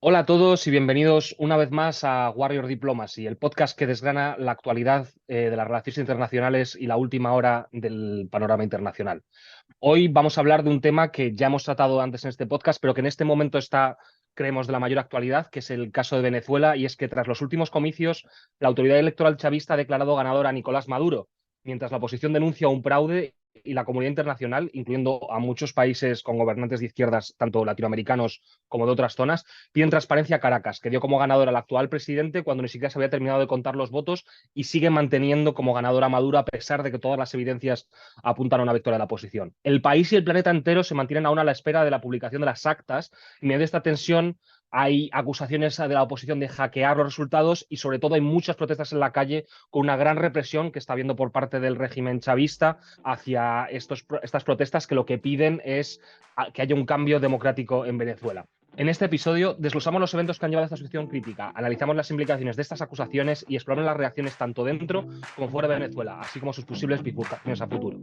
Hola a todos y bienvenidos una vez más a Warrior Diplomacy, el podcast que desgrana la actualidad de las relaciones internacionales y la última hora del panorama internacional. Hoy vamos a hablar de un tema que ya hemos tratado antes en este podcast, pero que en este momento está, creemos, de la mayor actualidad, que es el caso de Venezuela, y es que tras los últimos comicios, la autoridad electoral chavista ha declarado ganador a Nicolás Maduro, mientras la oposición denuncia un fraude y la comunidad internacional, incluyendo a muchos países con gobernantes de izquierdas, tanto latinoamericanos como de otras zonas, piden transparencia a Caracas, que dio como ganador al actual presidente cuando ni siquiera se había terminado de contar los votos y sigue manteniendo como ganador a Maduro a pesar de que todas las evidencias apuntan a una victoria de la oposición. El país y el planeta entero se mantienen aún a la espera de la publicación de las actas y mediante esta tensión hay acusaciones de la oposición de hackear los resultados y sobre todo hay muchas protestas en la calle con una gran represión que está habiendo por parte del régimen chavista hacia estas protestas que lo que piden es que haya un cambio democrático en Venezuela. En este episodio desglosamos los eventos que han llevado a esta situación crítica, analizamos las implicaciones de estas acusaciones y exploramos las reacciones tanto dentro como fuera de Venezuela, así como sus posibles bifurcaciones a futuro.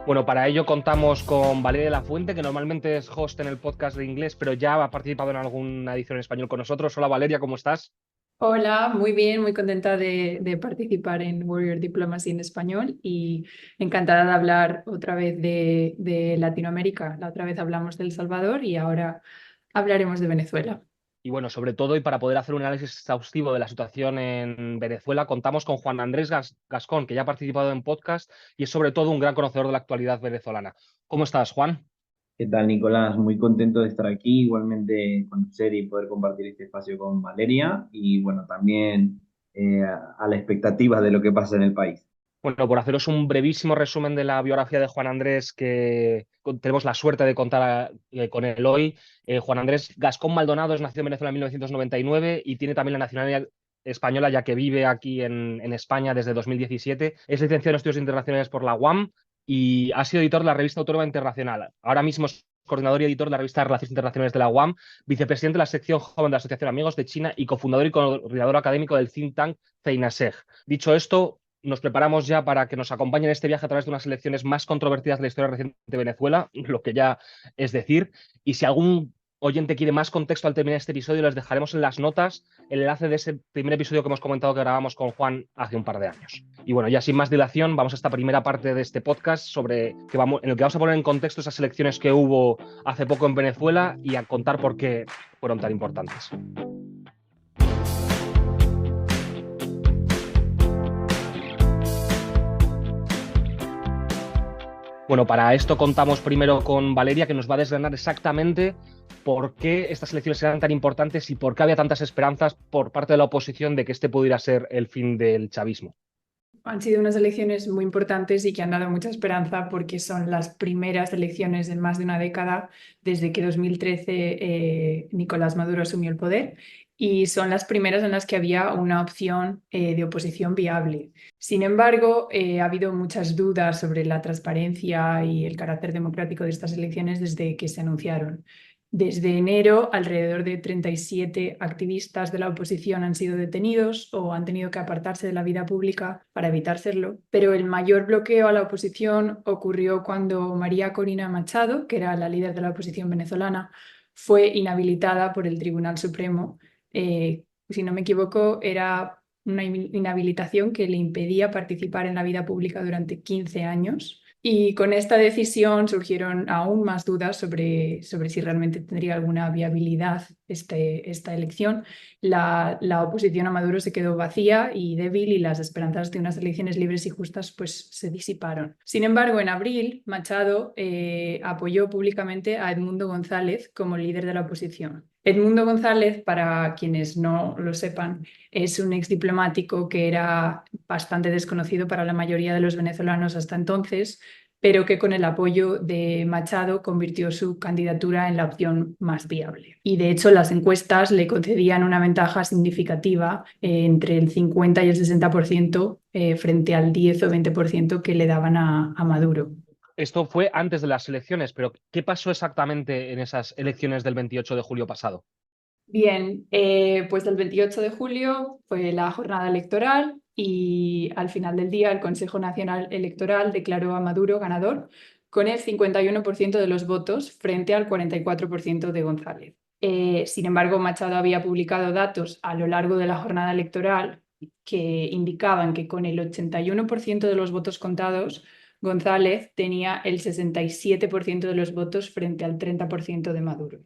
Bueno, para ello contamos con Valeria de la Fuente, que normalmente es host en el podcast de inglés, pero ya ha participado en alguna edición en español con nosotros. Hola Valeria, ¿cómo estás? Hola, muy bien, muy contenta de participar en Warrior Diplomacy en español y encantada de hablar otra vez de Latinoamérica. La otra vez hablamos de El Salvador y ahora hablaremos de Venezuela. Y bueno, sobre todo, y para poder hacer un análisis exhaustivo de la situación en Venezuela, contamos con Juan Andrés Gascón, que ya ha participado en podcast y es sobre todo un gran conocedor de la actualidad venezolana. ¿Cómo estás, Juan? ¿Qué tal, Nicolás? Muy contento de estar aquí, igualmente conocer y poder compartir este espacio con Valeria y bueno, también a la expectativa de lo que pasa en el país. Bueno, por haceros un brevísimo resumen de la biografía de Juan Andrés, que tenemos la suerte de contar con él hoy. Juan Andrés Gascón Maldonado es nacido en Venezuela en 1999 y tiene también la nacionalidad española, ya que vive aquí en España desde 2017. Es licenciado en Estudios Internacionales por la UAM y ha sido editor de la revista Autónoma Internacional. Ahora mismo es coordinador y editor de la revista de Relaciones Internacionales de la UAM, vicepresidente de la sección joven de la Asociación Amigos de China y cofundador y coordinador académico del think tank CEINASEG. Dicho esto, nos preparamos ya para que nos acompañen en este viaje a través de unas elecciones más controvertidas de la historia reciente de Venezuela, lo que ya es decir. Y si algún oyente quiere más contexto al terminar este episodio, les dejaremos en las notas el enlace de ese primer episodio que hemos comentado que grabamos con Juan hace un par de años. Y bueno, ya sin más dilación, vamos a esta primera parte de este podcast en el que vamos a poner en contexto esas elecciones que hubo hace poco en Venezuela y a contar por qué fueron tan importantes. Bueno, para esto contamos primero con Valeria, que nos va a desgranar exactamente por qué estas elecciones eran tan importantes y por qué había tantas esperanzas por parte de la oposición de que este pudiera ser el fin del chavismo. Han sido unas elecciones muy importantes y que han dado mucha esperanza porque son las primeras elecciones en más de una década desde que 2013 Nicolás Maduro asumió el poder y son las primeras en las que había una opción de oposición viable. Sin embargo, ha habido muchas dudas sobre la transparencia y el carácter democrático de estas elecciones desde que se anunciaron. Desde enero, alrededor de 37 activistas de la oposición han sido detenidos o han tenido que apartarse de la vida pública para evitar serlo. Pero el mayor bloqueo a la oposición ocurrió cuando María Corina Machado, que era la líder de la oposición venezolana, fue inhabilitada por el Tribunal Supremo. Si no me equivoco, era una inhabilitación que le impedía participar en la vida pública durante 15 años. Y con esta decisión surgieron aún más dudas sobre si realmente tendría alguna viabilidad esta elección. La oposición a Maduro se quedó vacía y débil y las esperanzas de unas elecciones libres y justas pues, se disiparon. Sin embargo, en abril, Machado apoyó públicamente a Edmundo González como líder de la oposición. Edmundo González, para quienes no lo sepan, es un exdiplomático que era bastante desconocido para la mayoría de los venezolanos hasta entonces, pero que con el apoyo de Machado convirtió su candidatura en la opción más viable. Y de hecho las encuestas le concedían una ventaja significativa entre el 50 y el 60% frente al 10 o 20% que le daban a Maduro. Esto fue antes de las elecciones, pero ¿qué pasó exactamente en esas elecciones del 28 de julio pasado? Bien, pues el 28 de julio fue la jornada electoral y al final del día el Consejo Nacional Electoral declaró a Maduro ganador con el 51% de los votos frente al 44% de González. Sin embargo, Machado había publicado datos a lo largo de la jornada electoral que indicaban que con el 81% de los votos contados, González tenía el 67% de los votos frente al 30% de Maduro.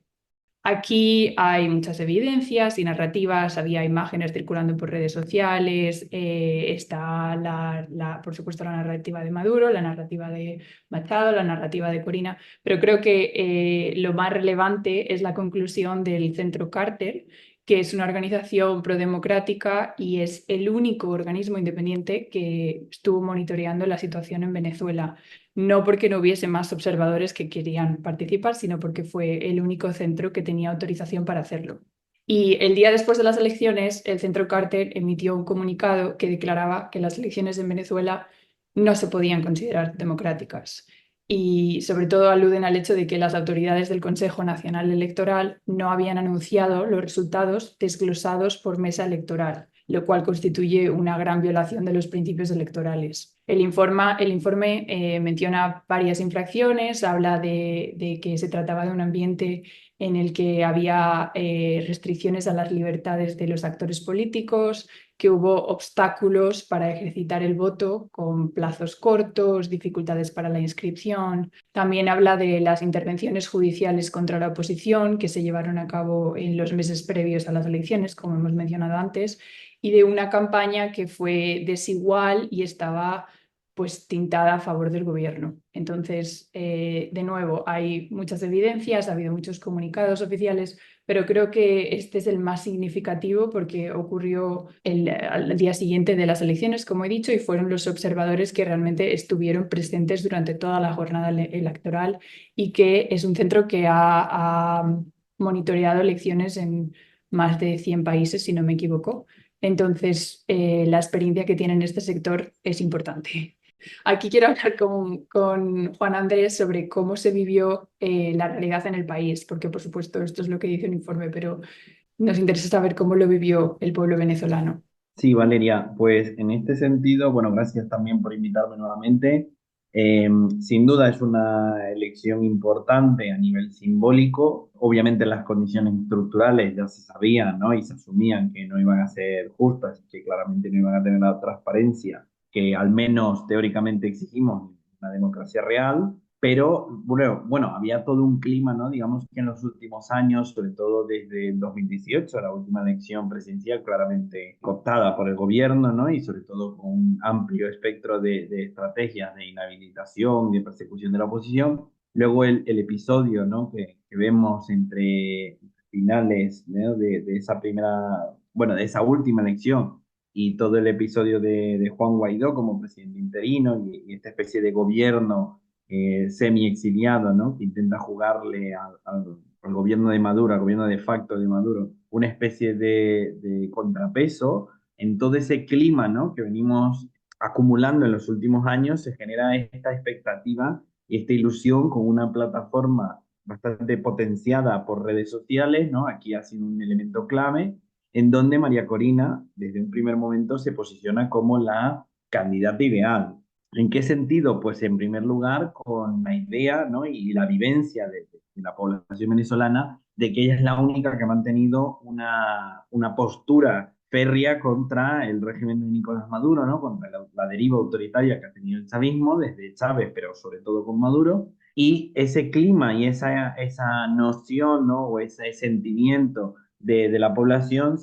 Aquí hay muchas evidencias y narrativas, había imágenes circulando por redes sociales, está por supuesto la narrativa de Maduro, la narrativa de Machado, la narrativa de Corina, pero creo que lo más relevante es la conclusión del Centro Carter, que es una organización prodemocrática y es el único organismo independiente que estuvo monitoreando la situación en Venezuela. No porque no hubiese más observadores que querían participar, sino porque fue el único centro que tenía autorización para hacerlo. Y el día después de las elecciones, el Centro Carter emitió un comunicado que declaraba que las elecciones en Venezuela no se podían considerar democráticas. Y sobre todo aluden al hecho de que las autoridades del Consejo Nacional Electoral no habían anunciado los resultados desglosados por mesa electoral, lo cual constituye una gran violación de los principios electorales. El informe menciona varias infracciones, habla de que se trataba de un ambiente en el que había restricciones a las libertades de los actores políticos, que hubo obstáculos para ejercitar el voto con plazos cortos, dificultades para la inscripción. También habla de las intervenciones judiciales contra la oposición que se llevaron a cabo en los meses previos a las elecciones, como hemos mencionado antes, y de una campaña que fue desigual y estaba pues tintada a favor del gobierno. Entonces, de nuevo, hay muchas evidencias, ha habido muchos comunicados oficiales, pero creo que este es el más significativo porque ocurrió al día siguiente de las elecciones, como he dicho, y fueron los observadores que realmente estuvieron presentes durante toda la jornada electoral y que es un centro que ha monitoreado elecciones en más de 100 países, si no me equivoco. Entonces, la experiencia que tiene en este sector es importante. Aquí quiero hablar con Juan Andrés sobre cómo se vivió la realidad en el país, porque por supuesto esto es lo que dice el informe, pero nos interesa saber cómo lo vivió el pueblo venezolano. Sí, Valeria, pues en este sentido, bueno, gracias también por invitarme nuevamente. Sin duda es una elección importante a nivel simbólico. Obviamente las condiciones estructurales ya se sabían, ¿no? Y se asumían que no iban a ser justas, que claramente no iban a tener la transparencia que al menos teóricamente exigimos en una democracia real. Pero bueno, había todo un clima, ¿no? Digamos que en los últimos años, sobre todo desde el 2018, la última elección presidencial, claramente cooptada por el gobierno, ¿no? Y sobre todo con un amplio espectro de estrategias de inhabilitación, de persecución de la oposición. Luego el episodio, ¿no? Que vemos entre finales, ¿no? De esa primera, bueno, de esa última elección y todo el episodio de Juan Guaidó como presidente interino y esta especie de gobierno semi-exiliado, ¿no? Que intenta jugarle al gobierno de Maduro, al gobierno de facto de Maduro, una especie de contrapeso en todo ese clima, ¿no? Que venimos acumulando en los últimos años, se genera esta expectativa y esta ilusión con una plataforma bastante potenciada por redes sociales, ¿no? Aquí ha sido un elemento clave, en donde María Corina, desde un primer momento, se posiciona como la candidata ideal. ¿En qué sentido? Pues en primer lugar con la idea, ¿no? Y la vivencia de la población venezolana de que ella es la única que ha mantenido una postura férrea contra el régimen de Nicolás Maduro, ¿no? Contra la deriva autoritaria que ha tenido el chavismo desde Chávez, pero sobre todo con Maduro. Y ese clima y esa noción, ¿no? O ese sentimiento de la población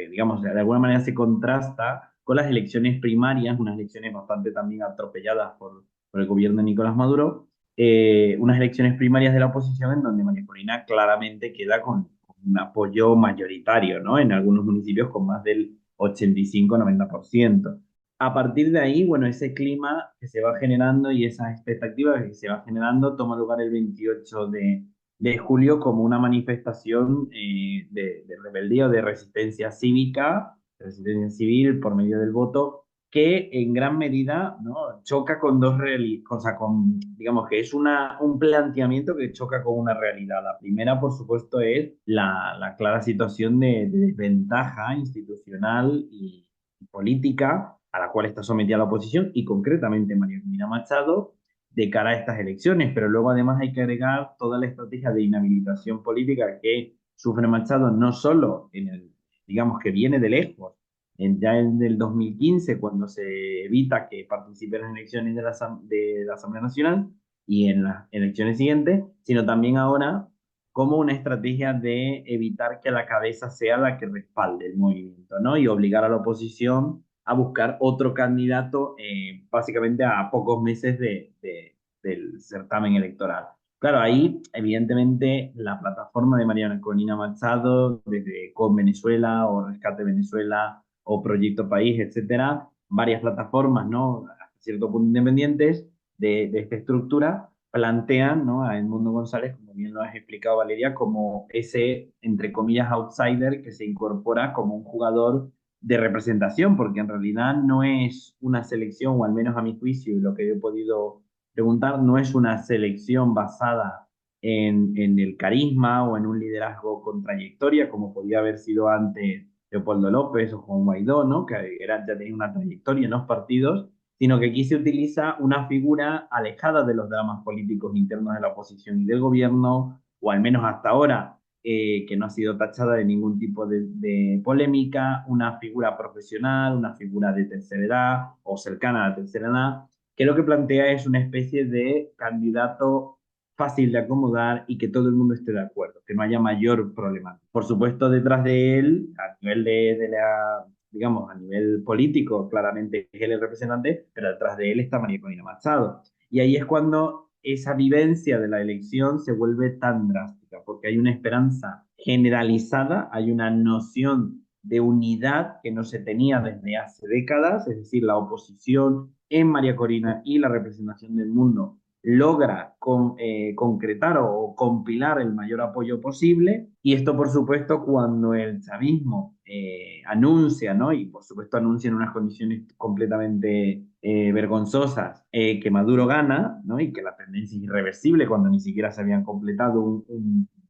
digamos, de alguna manera se contrasta con las elecciones primarias, unas elecciones bastante también atropelladas por el gobierno de Nicolás Maduro, unas elecciones primarias de la oposición en donde María Corina claramente queda con un apoyo mayoritario, ¿no? En algunos municipios con más del 85-90%. A partir de ahí, bueno, ese clima que se va generando y esas expectativas que se va generando toma lugar el 28 de julio como una manifestación de rebeldía o de resistencia cívica, de resistencia civil por medio del voto, que en gran medida, ¿no?, choca con dos realidades, o sea, digamos que es un planteamiento que choca con una realidad. La primera, por supuesto, es la clara situación de desventaja institucional y política a la cual está sometida la oposición y concretamente María Corina Machado de cara a estas elecciones, pero luego además hay que agregar toda la estrategia de inhabilitación política que sufre Machado, no solo digamos que viene de lejos, ya en el 2015, cuando se evita que participe en las elecciones de la Asamblea Nacional y en las elecciones siguientes, sino también ahora como una estrategia de evitar que la cabeza sea la que respalde el movimiento, ¿no? Y obligar a la oposición a buscar otro candidato, básicamente a pocos meses del certamen electoral. Claro, ahí evidentemente la plataforma de Mariana Corina Machado, desde Con Venezuela o Rescate Venezuela o Proyecto País, etcétera, varias plataformas, ¿no?, hasta cierto punto independientes de esta estructura, plantean, ¿no?, a Edmundo González, como bien lo has explicado, Valeria, como ese, entre comillas, outsider que se incorpora como un jugador de representación, porque en realidad no es una selección, o al menos a mi juicio, y lo que he podido preguntar, no es una selección basada en el carisma o en un liderazgo con trayectoria, como podía haber sido antes Leopoldo López o Juan Guaidó, ¿no?, que ya tenía una trayectoria en los partidos, sino que aquí se utiliza una figura alejada de los dramas políticos internos de la oposición y del gobierno, o al menos hasta ahora, que no ha sido tachada de ningún tipo de polémica, una figura profesional, una figura de tercera edad o cercana a la tercera edad, que lo que plantea es una especie de candidato fácil de acomodar y que todo el mundo esté de acuerdo, que no haya mayor problema. Por supuesto, detrás de él, a nivel digamos, a nivel político, claramente es él el representante, pero detrás de él está María Corina Machado. Y ahí es cuando esa vivencia de la elección se vuelve tan drástica, porque hay una esperanza generalizada, hay una noción de unidad que no se tenía desde hace décadas, es decir, la oposición en María Corina y la representación del mundo logra concretar o compilar el mayor apoyo posible. Y esto, por supuesto, cuando el chavismo anuncia, ¿no?, y por supuesto anuncia en unas condiciones completamente vergonzosas, que Maduro gana, ¿no?, y que la tendencia es irreversible cuando ni siquiera se habían completado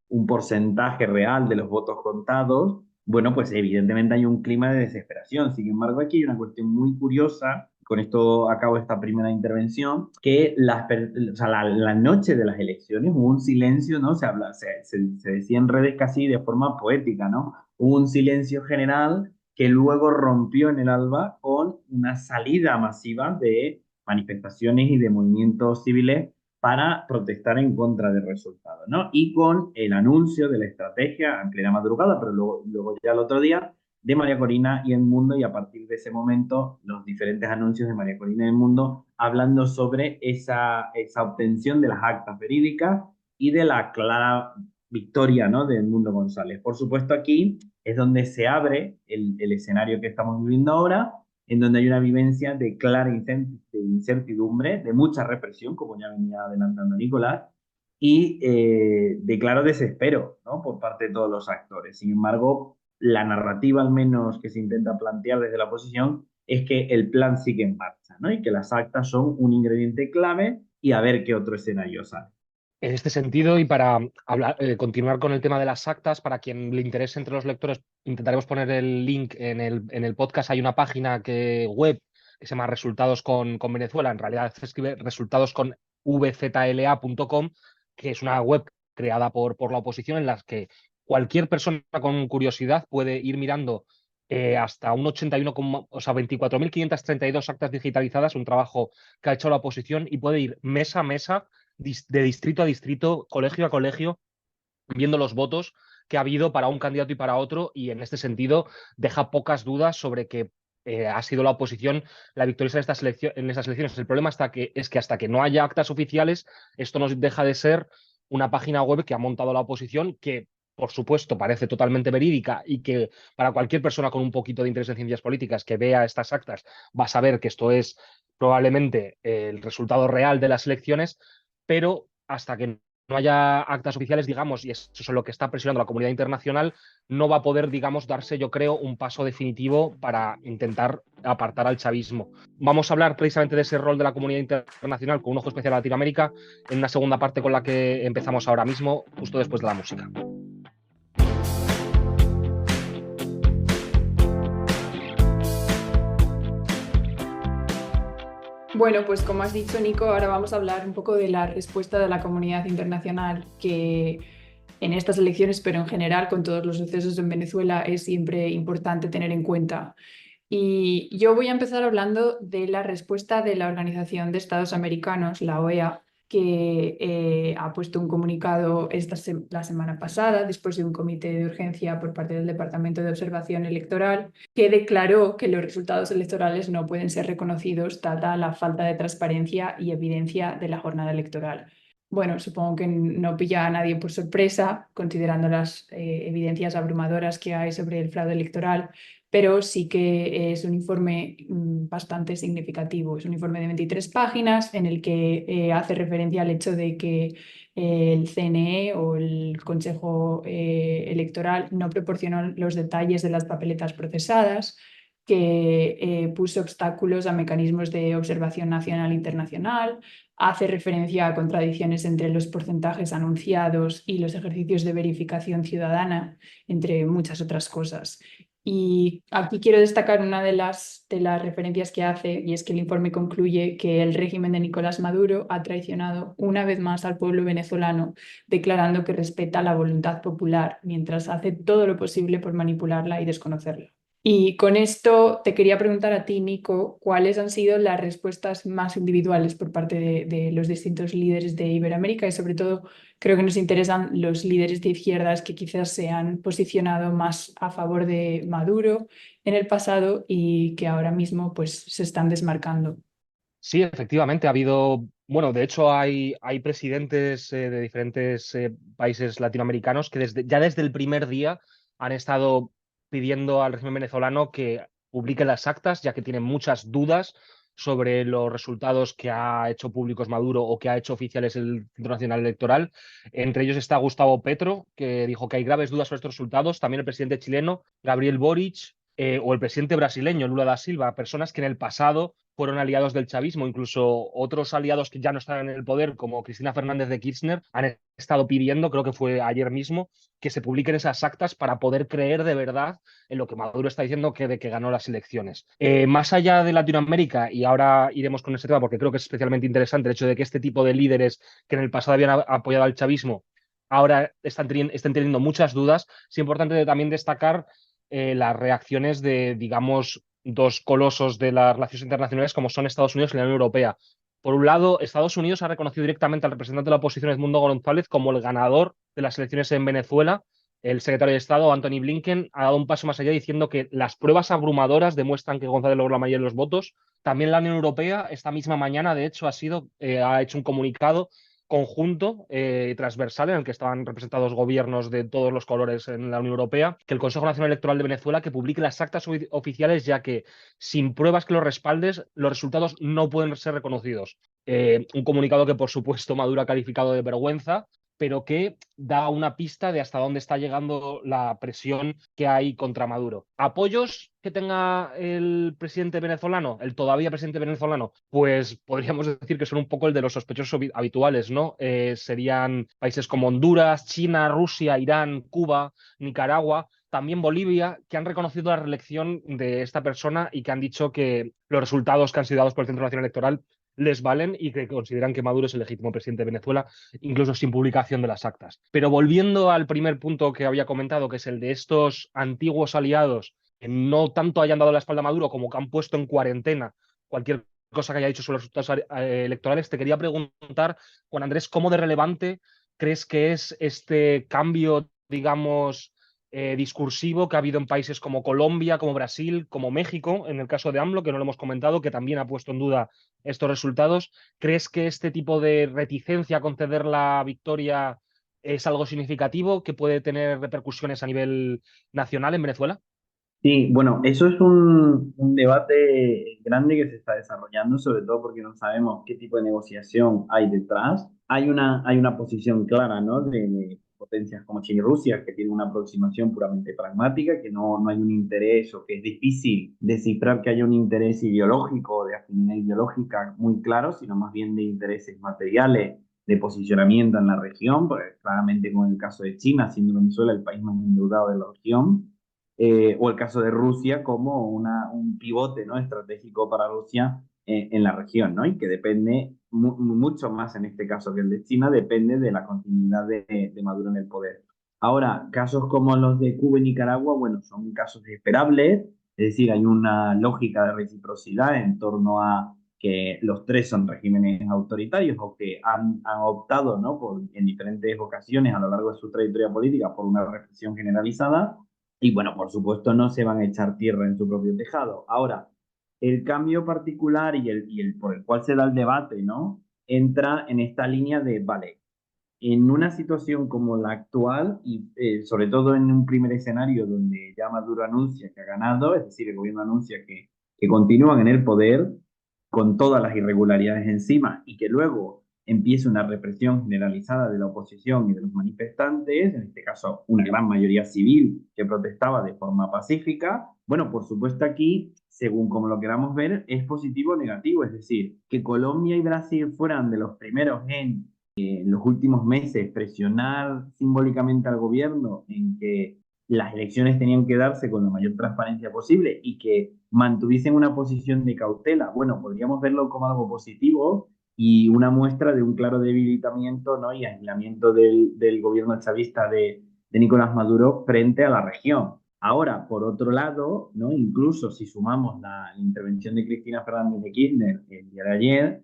un porcentaje real de los votos contados, bueno, pues evidentemente hay un clima de desesperación. Sin embargo, aquí hay una cuestión muy curiosa, con esto acabo esta primera intervención, que o sea, la noche de las elecciones hubo un silencio, ¿no? Se decía en redes casi de forma poética, ¿no? Hubo un silencio general que luego rompió en el alba con una salida masiva de manifestaciones y de movimientos civiles para protestar en contra del resultado, ¿no? Y con el anuncio de la estrategia en plena madrugada, pero luego ya el otro día, de María Corina y El Mundo, y a partir de ese momento los diferentes anuncios de María Corina y El Mundo hablando sobre esa obtención de las actas verídicas y de la clara victoria, ¿no?, de Edmundo González. Por supuesto, aquí es donde se abre el escenario que estamos viviendo ahora, en donde hay una vivencia de clara incertidumbre, de mucha represión, como ya venía adelantando Nicolás, y de claro desespero, ¿no?, por parte de todos los actores. Sin embargo, la narrativa, al menos que se intenta plantear desde la oposición, es que el plan sigue en marcha, ¿no?, y que las actas son un ingrediente clave y a ver qué otro escenario sale. En este sentido, y para continuar con el tema de las actas, para quien le interese entre los lectores, intentaremos poner el link en el podcast. Hay una página web que se llama Resultados con Venezuela. En realidad se escribe resultados con vzla.com, que es una web creada por la oposición en la que cualquier persona con curiosidad puede ir mirando hasta un 81, o sea, 24.532 actas digitalizadas, un trabajo que ha hecho la oposición, y puede ir mesa a mesa, de distrito a distrito, colegio a colegio, viendo los votos que ha habido para un candidato y para otro, y en este sentido deja pocas dudas sobre que ha sido la oposición la victoriosa en estas elecciones. El problema es que hasta que no haya actas oficiales, esto no deja de ser una página web que ha montado la oposición, que por supuesto parece totalmente verídica y que para cualquier persona con un poquito de interés en ciencias políticas que vea estas actas va a saber que esto es probablemente el resultado real de las elecciones, pero hasta que no haya actas oficiales, digamos, y eso es lo que está presionando la comunidad internacional, no va a poder, digamos, darse, yo creo, un paso definitivo para intentar apartar al chavismo. Vamos a hablar precisamente de ese rol de la comunidad internacional con un ojo especial a Latinoamérica en una segunda parte con la que empezamos ahora mismo, justo después de la música. Bueno, pues como has dicho, Nico, ahora vamos a hablar un poco de la respuesta de la comunidad internacional que en estas elecciones, pero en general con todos los sucesos en Venezuela, es siempre importante tener en cuenta. Y yo voy a empezar hablando de la respuesta de la Organización de Estados Americanos, la OEA, que ha puesto un comunicado la semana pasada, después de un comité de urgencia por parte del Departamento de Observación Electoral, que declaró que los resultados electorales no pueden ser reconocidos dada la falta de transparencia y evidencia de la jornada electoral. Bueno, supongo que no pilla a nadie por sorpresa, considerando las evidencias abrumadoras que hay sobre el fraude electoral, pero sí que es un informe bastante significativo. Es un informe de 23 páginas en el que hace referencia al hecho de que el CNE o el Consejo Electoral no proporcionó los detalles de las papeletas procesadas, que puso obstáculos a mecanismos de observación nacional e internacional, hace referencia a contradicciones entre los porcentajes anunciados y los ejercicios de verificación ciudadana, entre muchas otras cosas. Y aquí quiero destacar una de las referencias que hace, y es que el informe concluye que el régimen de Nicolás Maduro ha traicionado una vez más al pueblo venezolano, declarando que respeta la voluntad popular, mientras hace todo lo posible por manipularla y desconocerla. Y con esto te quería preguntar a ti, Nico, ¿cuáles han sido las respuestas más individuales por parte de los distintos líderes de Iberoamérica? Y sobre todo, creo que nos interesan los líderes de izquierdas que quizás se han posicionado más a favor de Maduro en el pasado y que ahora mismo pues, se están desmarcando. Sí, efectivamente, ha habido, bueno, de hecho hay presidentes de diferentes países latinoamericanos que ya desde el primer día han estado pidiendo al régimen venezolano que publique las actas, ya que tienen muchas dudas sobre los resultados que ha hecho públicos Maduro o que ha hecho oficiales el Centro Nacional Electoral. Entre ellos está Gustavo Petro, que dijo que hay graves dudas sobre estos resultados, también el presidente chileno, Gabriel Boric, o el presidente brasileño, Lula da Silva, personas que en el pasado fueron aliados del chavismo, incluso otros aliados que ya no están en el poder, como Cristina Fernández de Kirchner, han estado pidiendo, creo que fue ayer mismo, que se publiquen esas actas para poder creer de verdad en lo que Maduro está diciendo de que ganó las elecciones. Más allá de Latinoamérica, y ahora iremos con ese tema porque creo que es especialmente interesante el hecho de que este tipo de líderes que en el pasado habían apoyado al chavismo ahora están teniendo muchas dudas, es importante también destacar las reacciones de, digamos, dos colosos de las relaciones internacionales como son Estados Unidos y la Unión Europea. Por un lado, Estados Unidos ha reconocido directamente al representante de la oposición, Edmundo González, como el ganador de las elecciones en Venezuela. El secretario de Estado, Anthony Blinken, ha dado un paso más allá diciendo que las pruebas abrumadoras demuestran que González logró la mayoría de los votos. También la Unión Europea, esta misma mañana, de hecho, ha hecho un comunicado conjunto transversal en el que estaban representados gobiernos de todos los colores en la Unión Europea, que el Consejo Nacional Electoral de Venezuela que publique las actas oficiales, ya que sin pruebas que los respaldes, los resultados no pueden ser reconocidos. Un comunicado que, por supuesto, Maduro ha calificado de vergüenza, pero que da una pista de hasta dónde está llegando la presión que hay contra Maduro. ¿Apoyos que tenga el presidente venezolano, el todavía presidente venezolano? Pues podríamos decir que son un poco el de los sospechosos habituales, ¿no? Serían países como Honduras, China, Rusia, Irán, Cuba, Nicaragua, también Bolivia, que han reconocido la reelección de esta persona y que han dicho que los resultados que han sido dados por el Centro Nacional Electoral les valen y que consideran que Maduro es el legítimo presidente de Venezuela, incluso sin publicación de las actas. Pero volviendo al primer punto que había comentado, que es el de estos antiguos aliados que no tanto hayan dado la espalda a Maduro como que han puesto en cuarentena cualquier cosa que haya dicho sobre los resultados electorales, te quería preguntar, Juan Andrés, ¿cómo de relevante crees que es este cambio, digamos, discursivo que ha habido en países como Colombia, como Brasil, como México, en el caso de AMLO, que no lo hemos comentado, que también ha puesto en duda estos resultados? ¿Crees que este tipo de reticencia a conceder la victoria es algo significativo que puede tener repercusiones a nivel nacional en Venezuela? Sí, bueno, eso es un debate grande que se está desarrollando, sobre todo porque no sabemos qué tipo de negociación hay detrás. Hay una posición clara, ¿no? De potencias como China y Rusia, que tienen una aproximación puramente pragmática, que no hay un interés o que es difícil descifrar que haya un interés ideológico o de afinidad ideológica muy claro, sino más bien de intereses materiales de posicionamiento en la región, pues claramente con el caso de China, siendo Venezuela el país más endeudado de la región, o el caso de Rusia como un pivote, ¿no? Estratégico para Rusia en la región, ¿no? Y que depende mucho más en este caso que el de China, depende de la continuidad de Maduro en el poder. Ahora, casos como los de Cuba y Nicaragua, bueno, son casos esperables, es decir, hay una lógica de reciprocidad en torno a que los tres son regímenes autoritarios o que han optado, ¿no? En diferentes ocasiones a lo largo de su trayectoria política por una represión generalizada y bueno, por supuesto no se van a echar tierra en su propio tejado. Ahora, el cambio particular y el por el cual se da el debate, ¿no? Entra en esta línea de, vale, en una situación como la actual y sobre todo en un primer escenario donde ya Maduro anuncia que ha ganado, es decir, el gobierno anuncia que continúan en el poder con todas las irregularidades encima y que luego empiece una represión generalizada de la oposición y de los manifestantes, en este caso una gran mayoría civil que protestaba de forma pacífica. Bueno, por supuesto aquí, según como lo queramos ver, es positivo o negativo, es decir, que Colombia y Brasil fueran de los primeros en los últimos meses presionar simbólicamente al gobierno en que las elecciones tenían que darse con la mayor transparencia posible y que mantuviesen una posición de cautela. Bueno, podríamos verlo como algo positivo y una muestra de un claro debilitamiento, ¿no? Y aislamiento del gobierno chavista de Nicolás Maduro frente a la región. Ahora, por otro lado, ¿no? Incluso si sumamos la intervención de Cristina Fernández de Kirchner el día de ayer,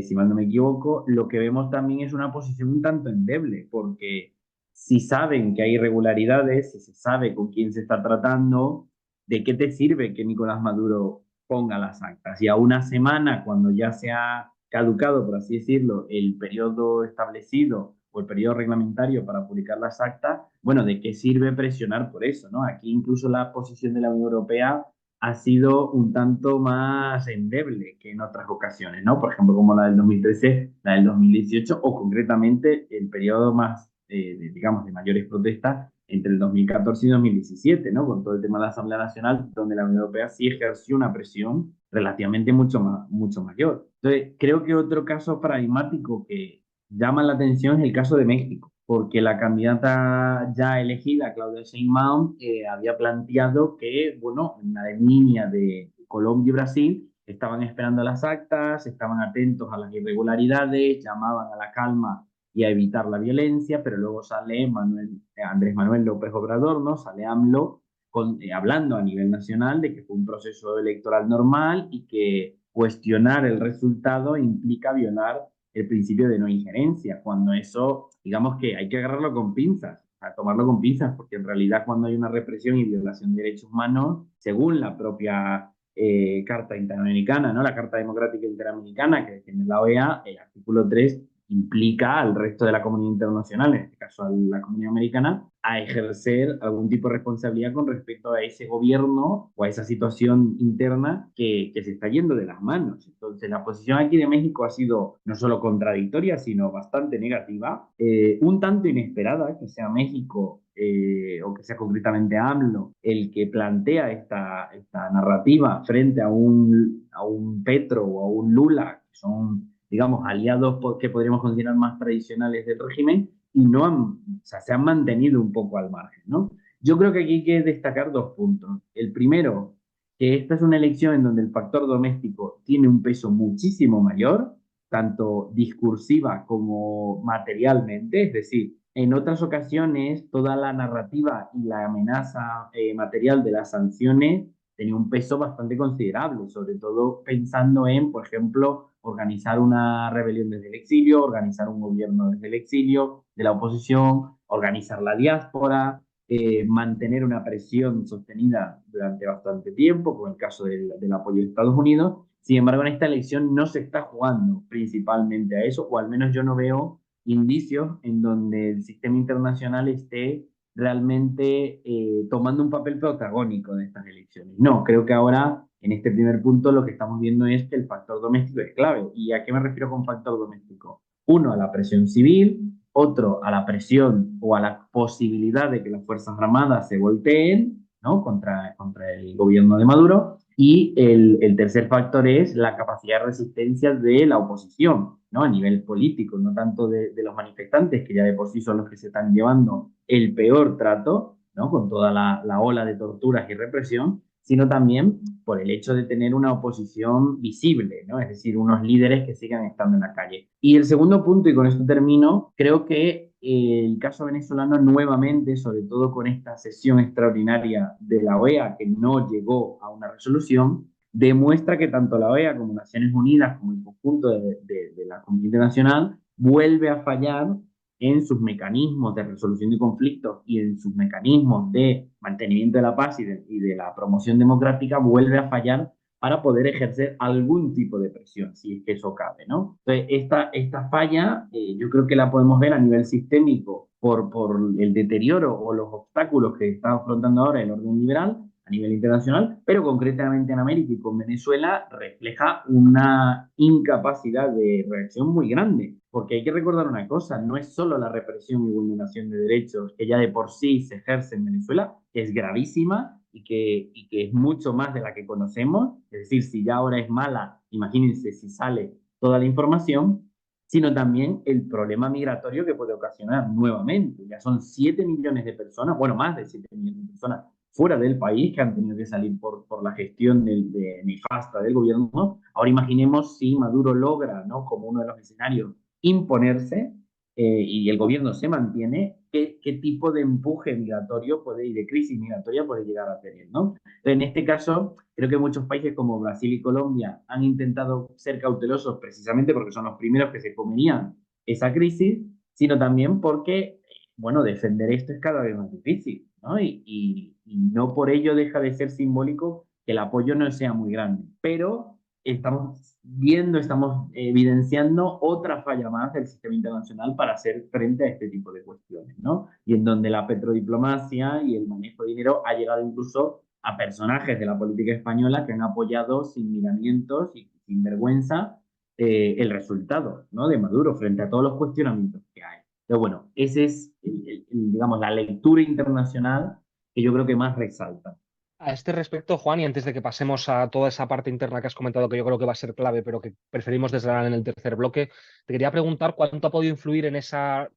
si mal no me equivoco, lo que vemos también es una posición un tanto endeble, porque si saben que hay irregularidades, si se sabe con quién se está tratando, ¿de qué te sirve que Nicolás Maduro ponga las actas? Y a una semana, cuando ya se ha caducado, por así decirlo, el periodo establecido o el periodo reglamentario para publicar las actas, bueno, ¿de qué sirve presionar por eso, no? Aquí incluso la posición de la Unión Europea ha sido un tanto más endeble que en otras ocasiones, ¿no? Por ejemplo, como la del 2013, la del 2018 o concretamente el periodo más, digamos, de mayores protestas entre el 2014 y 2017, ¿no? Con todo el tema de la Asamblea Nacional, donde la Unión Europea sí ejerció una presión relativamente mucho mayor. Entonces, creo que otro caso paradigmático que llama la atención es el caso de México, porque la candidata ya elegida, Claudia Sheinbaum, había planteado que, bueno, en la línea de Colombia y Brasil estaban esperando las actas, estaban atentos a las irregularidades, llamaban a la calma y a evitar la violencia, pero luego sale Andrés Manuel López Obrador, ¿no? Sale AMLO hablando a nivel nacional de que fue un proceso electoral normal y que cuestionar el resultado implica violar el principio de no injerencia, cuando eso, digamos que hay que agarrarlo con pinzas, a tomarlo con pinzas, porque en realidad cuando hay una represión y violación de derechos humanos, según la propia Carta Interamericana, ¿no? La Carta Democrática Interamericana que tiene la OEA, el artículo 3 implica al resto de la comunidad internacional, en este caso a la comunidad americana, a ejercer algún tipo de responsabilidad con respecto a ese gobierno o a esa situación interna que se está yendo de las manos. Entonces, la posición aquí de México ha sido no solo contradictoria, sino bastante negativa, un tanto inesperada que sea México o que sea concretamente AMLO el que plantea esta narrativa frente a un Petro o a un Lula, que son, digamos, aliados que podríamos considerar más tradicionales del régimen, y no han, o sea, se han mantenido un poco al margen, ¿no? Yo creo que aquí hay que destacar dos puntos. El primero, que esta es una elección en donde el factor doméstico tiene un peso muchísimo mayor, tanto discursiva como materialmente, es decir, en otras ocasiones toda la narrativa y la amenaza material de las sanciones tenía un peso bastante considerable, sobre todo pensando en, por ejemplo, organizar una rebelión desde el exilio, organizar un gobierno desde el exilio de la oposición, organizar la diáspora, mantener una presión sostenida durante bastante tiempo, como el caso del apoyo de Estados Unidos. Sin embargo, en esta elección no se está jugando principalmente a eso, o al menos yo no veo indicios en donde el sistema internacional esté realmente tomando un papel protagónico de estas elecciones. No, creo que ahora, en este primer punto, lo que estamos viendo es que el factor doméstico es clave. ¿Y a qué me refiero con factor doméstico? Uno, a la presión civil, otro, a la presión o a la posibilidad de que las Fuerzas Armadas se volteen, ¿no? contra el gobierno de Maduro. Y el tercer factor es la capacidad de resistencia de la oposición, ¿no? A nivel político, no tanto de los manifestantes, que ya de por sí son los que se están llevando el peor trato, ¿no? Con toda la ola de torturas y represión, sino también por el hecho de tener una oposición visible, ¿no? Es decir, unos líderes que sigan estando en la calle. Y el segundo punto, y con esto termino, creo que el caso venezolano nuevamente, sobre todo con esta sesión extraordinaria de la OEA que no llegó a una resolución, demuestra que tanto la OEA como Naciones Unidas, como el conjunto de la comunidad internacional, vuelve a fallar en sus mecanismos de resolución de conflictos y en sus mecanismos de mantenimiento de la paz y de la promoción democrática, vuelve a fallar para poder ejercer algún tipo de presión, si es que eso cabe, ¿no? Entonces, esta falla yo creo que la podemos ver a nivel sistémico por el deterioro o los obstáculos que está afrontando ahora el orden liberal a nivel internacional, pero concretamente en América y con Venezuela refleja una incapacidad de reacción muy grande. Porque hay que recordar una cosa, no es solo la represión y vulneración de derechos que ya de por sí se ejerce en Venezuela, que es gravísima y que es mucho más de la que conocemos, es decir, si ya ahora es mala, imagínense si sale toda la información, sino también el problema migratorio que puede ocasionar nuevamente. Ya son 7 millones de personas, bueno, más de 7 millones de personas fuera del país que han tenido que salir por la gestión nefasta del gobierno. Ahora imaginemos si Maduro logra, ¿no? Como uno de los escenarios, imponerse y el gobierno se mantiene, ¿qué tipo de empuje migratorio puede y de crisis migratoria puede llegar a tener, ¿no? En este caso, creo que muchos países como Brasil y Colombia han intentado ser cautelosos precisamente porque son los primeros que se comerían esa crisis, sino también porque, bueno, defender esto es cada vez más difícil, ¿no? Y no por ello deja de ser simbólico que el apoyo no sea muy grande, pero estamos viendo, estamos evidenciando otra falla más del sistema internacional para hacer frente a este tipo de cuestiones, ¿no? Y en donde la petrodiplomacia y el manejo de dinero ha llegado incluso a personajes de la política española que han apoyado sin miramientos y sin vergüenza el resultado, ¿no? De Maduro frente a todos los cuestionamientos que hay. Pero bueno, esa es, digamos, la lectura internacional que yo creo que más resalta. A este respecto, Juan, y antes de que pasemos a toda esa parte interna que has comentado, que yo creo que va a ser clave, pero que preferimos desgranar en el tercer bloque, te quería preguntar cuánto ha podido influir en esa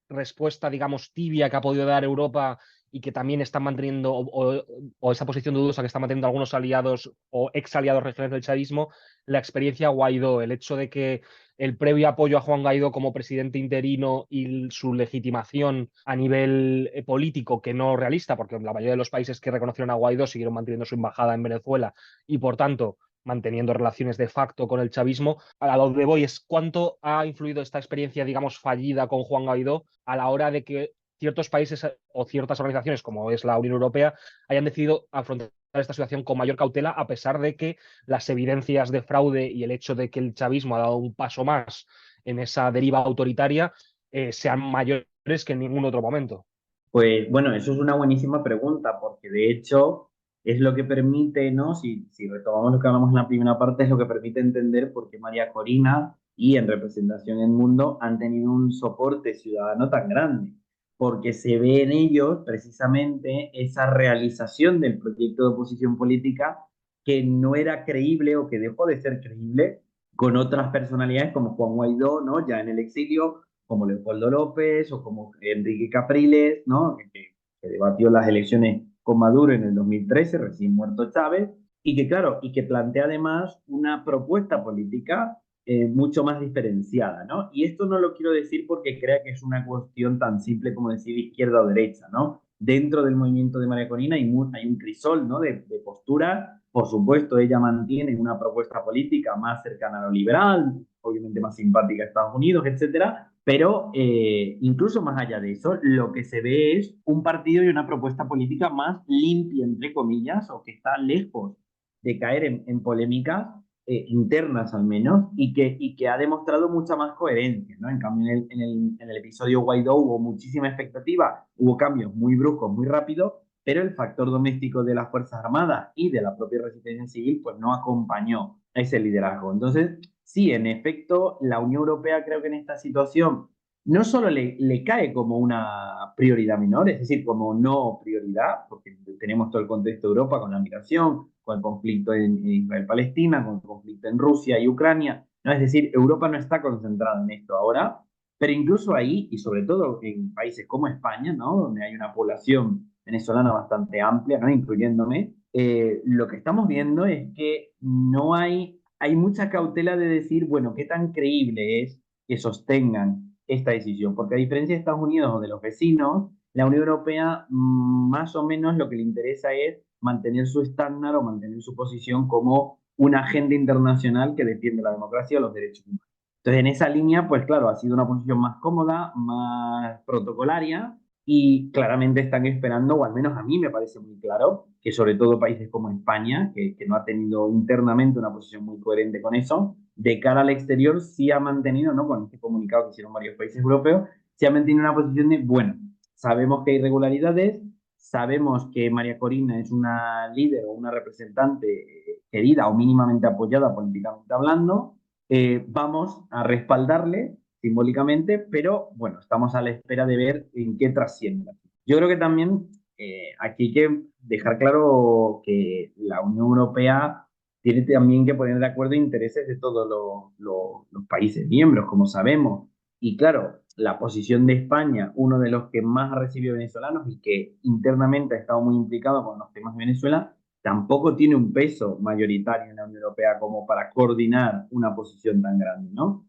respuesta, digamos, tibia que ha podido dar Europa y que también están manteniendo, o esa posición dudosa que están manteniendo algunos aliados o ex aliados regionales del chavismo, la experiencia Guaidó, el hecho de que el previo apoyo a Juan Guaidó como presidente interino y su legitimación a nivel político, que no realista, porque la mayoría de los países que reconocieron a Guaidó siguieron manteniendo su embajada en Venezuela y, por tanto, manteniendo relaciones de facto con el chavismo. A lo que voy es cuánto ha influido esta experiencia, digamos, fallida con Juan Guaidó a la hora de que ciertos países o ciertas organizaciones, como es la Unión Europea, hayan decidido afrontar esta situación con mayor cautela, a pesar de que las evidencias de fraude y el hecho de que el chavismo ha dado un paso más en esa deriva autoritaria sean mayores que en ningún otro momento. Pues bueno, eso es una buenísima pregunta, porque de hecho es lo que permite, ¿no? Si retomamos lo que hablamos en la primera parte, es lo que permite entender por qué María Corina y en representación en Mundo han tenido un soporte ciudadano tan grande, porque se ve en ellos precisamente esa realización del proyecto de oposición política que no era creíble o que dejó de ser creíble con otras personalidades como Juan Guaidó, ¿no? Ya en el exilio como Leopoldo López o como Enrique Capriles, ¿no? Que debatió las elecciones con Maduro en el 2013, recién muerto Chávez, y que, claro, y que plantea además una propuesta política mucho más diferenciada, ¿no? Y esto no lo quiero decir porque crea que es una cuestión tan simple como decir izquierda o derecha, ¿no? Dentro del movimiento de María Corina hay un crisol, ¿no? De postura. Por supuesto, ella mantiene una propuesta política más cercana a lo liberal, obviamente más simpática a Estados Unidos, etcétera, pero incluso más allá de eso, lo que se ve es un partido y una propuesta política más limpia, entre comillas, o que está lejos de caer en polémicas internas al menos, y que ha demostrado mucha más coherencia, ¿no? En cambio, en el episodio Guaidó hubo muchísima expectativa, hubo cambios muy bruscos, muy rápidos, pero el factor doméstico de las Fuerzas Armadas y de la propia resistencia civil, pues no acompañó ese liderazgo. Entonces, sí, en efecto, la Unión Europea creo que en esta situación no solo le cae como una prioridad menor, es decir, como no prioridad, porque tenemos todo el contexto de Europa con la migración, con el conflicto en Israel-Palestina, con el conflicto en Rusia y Ucrania, ¿no? Es decir, Europa no está concentrada en esto ahora, pero incluso ahí, y sobre todo en países como España, ¿no? Donde hay una población venezolana bastante amplia, ¿no? Incluyéndome, lo que estamos viendo es que no hay mucha cautela de decir, bueno, qué tan creíble es que sostengan esta decisión, porque a diferencia de Estados Unidos o de los vecinos, la Unión Europea más o menos lo que le interesa es mantener su estándar o mantener su posición como una agenda internacional que defiende la democracia o los derechos humanos. Entonces, en esa línea, pues claro, ha sido una posición más cómoda, más protocolaria, y claramente están esperando, o al menos a mí me parece muy claro, que sobre todo países como España, que no ha tenido internamente una posición muy coherente con eso, de cara al exterior sí ha mantenido, ¿no? Con este comunicado que hicieron varios países europeos, sí ha mantenido una posición de, bueno, sabemos que hay irregularidades, sabemos que María Corina es una líder o una representante querida o mínimamente apoyada políticamente hablando, vamos a respaldarle simbólicamente, pero bueno, estamos a la espera de ver en qué trasciende. Yo creo que también aquí hay que dejar claro que la Unión Europea tiene también que poner de acuerdo intereses de todos los países miembros, como sabemos. Y claro, la posición de España, uno de los que más ha recibido venezolanos y que internamente ha estado muy implicado con los temas de Venezuela, tampoco tiene un peso mayoritario en la Unión Europea como para coordinar una posición tan grande, ¿no?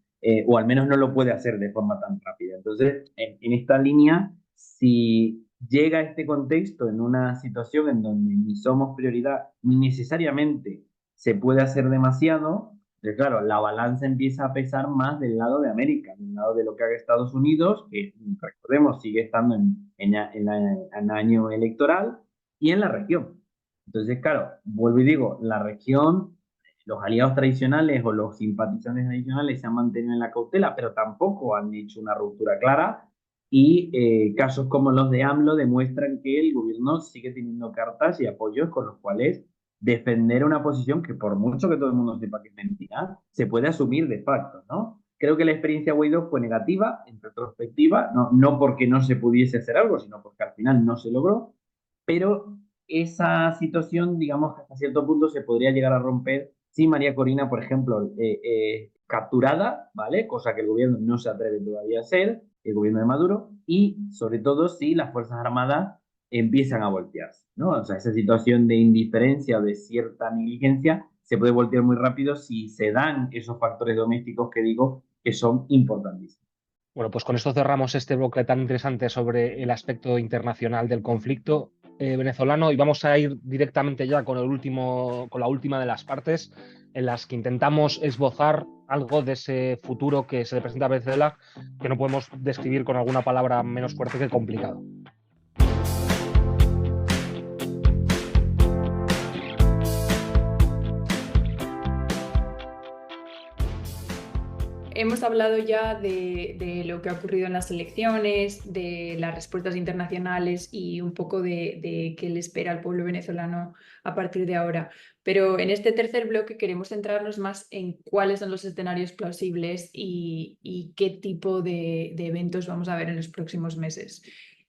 O al menos no lo puede hacer de forma tan rápida. Entonces, en esta línea, si llega a este contexto en una situación en donde ni somos prioridad, ni necesariamente se puede hacer demasiado, pues claro, la balanza empieza a pesar más del lado de América, del lado de lo que haga Estados Unidos, que recordemos sigue estando en año electoral, y en la región. Entonces, claro, vuelvo y digo, la región, los aliados tradicionales o los simpatizantes tradicionales se han mantenido en la cautela, pero tampoco han hecho una ruptura clara. Y casos como los de AMLO demuestran que el gobierno sigue teniendo cartas y apoyos con los cuales defender una posición que por mucho que todo el mundo sepa que es mentira, se puede asumir de facto, ¿no? Creo que la experiencia Guaidó fue negativa en retrospectiva, no porque no se pudiese hacer algo, sino porque al final no se logró, pero esa situación, digamos, hasta cierto punto se podría llegar a romper si María Corina, por ejemplo, capturada, ¿vale? Cosa que el gobierno no se atreve todavía a hacer, el gobierno de Maduro, y sobre todo si las Fuerzas Armadas empiezan a voltearse, ¿no? O sea, esa situación de indiferencia o de cierta negligencia se puede voltear muy rápido si se dan esos factores domésticos que digo que son importantísimos. Bueno, pues con esto cerramos este bloque tan interesante sobre el aspecto internacional del conflicto venezolano y vamos a ir directamente ya con con la última de las partes en las que intentamos esbozar algo de ese futuro que se le presenta a Venezuela que no podemos describir con alguna palabra menos fuerte que complicado. Hemos hablado ya de lo que ha ocurrido en las elecciones, de las respuestas internacionales y un poco de qué le espera al pueblo venezolano a partir de ahora. Pero en este tercer bloque queremos centrarnos más en cuáles son los escenarios plausibles y qué tipo de eventos vamos a ver en los próximos meses.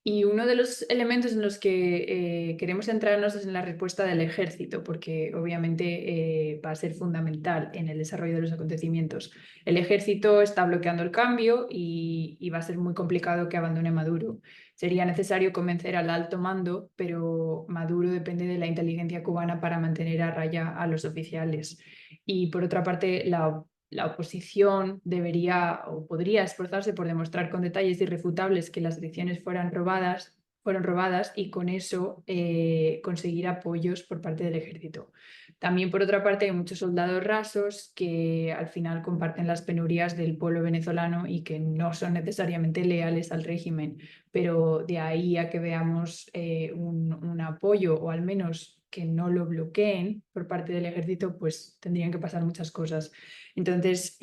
Y uno de los elementos en los que queremos centrarnos es en la respuesta del ejército, porque obviamente va a ser fundamental en el desarrollo de los acontecimientos. El ejército está bloqueando el cambio y va a ser muy complicado que abandone Maduro. Sería necesario convencer al alto mando, pero Maduro depende de la inteligencia cubana para mantener a raya a los oficiales. Y por otra parte, la oposición debería o podría esforzarse por demostrar con detalles irrefutables que las elecciones fueron robadas y con eso conseguir apoyos por parte del ejército. También, por otra parte, hay muchos soldados rasos que al final comparten las penurias del pueblo venezolano y que no son necesariamente leales al régimen, pero de ahí a que veamos un apoyo o al menos que no lo bloqueen por parte del ejército, pues tendrían que pasar muchas cosas. Entonces,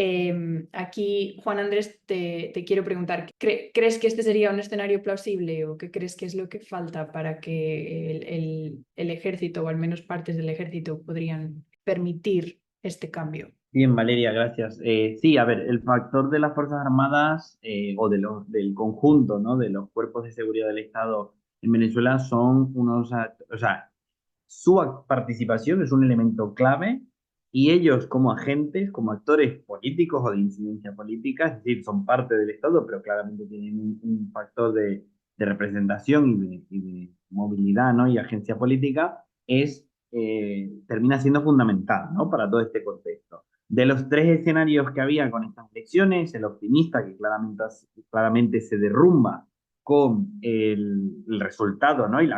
aquí, Juan Andrés, te quiero preguntar, ¿crees que este sería un escenario plausible o qué crees que es lo que falta para que el ejército, o al menos partes del ejército, podrían permitir este cambio? Bien, Valeria, gracias. Sí, a ver, el factor de las Fuerzas Armadas o del conjunto, ¿no? De los cuerpos de seguridad del Estado en Venezuela son o sea, participación es un elemento clave y ellos como agentes, como actores políticos o de incidencia política, es decir, son parte del Estado, pero claramente tienen un factor de representación y de movilidad, ¿no? Y agencia política, termina siendo fundamental, ¿no? Para todo este contexto. De los tres escenarios que había con estas elecciones, el optimista, que claramente se derrumba con el resultado, ¿no? Y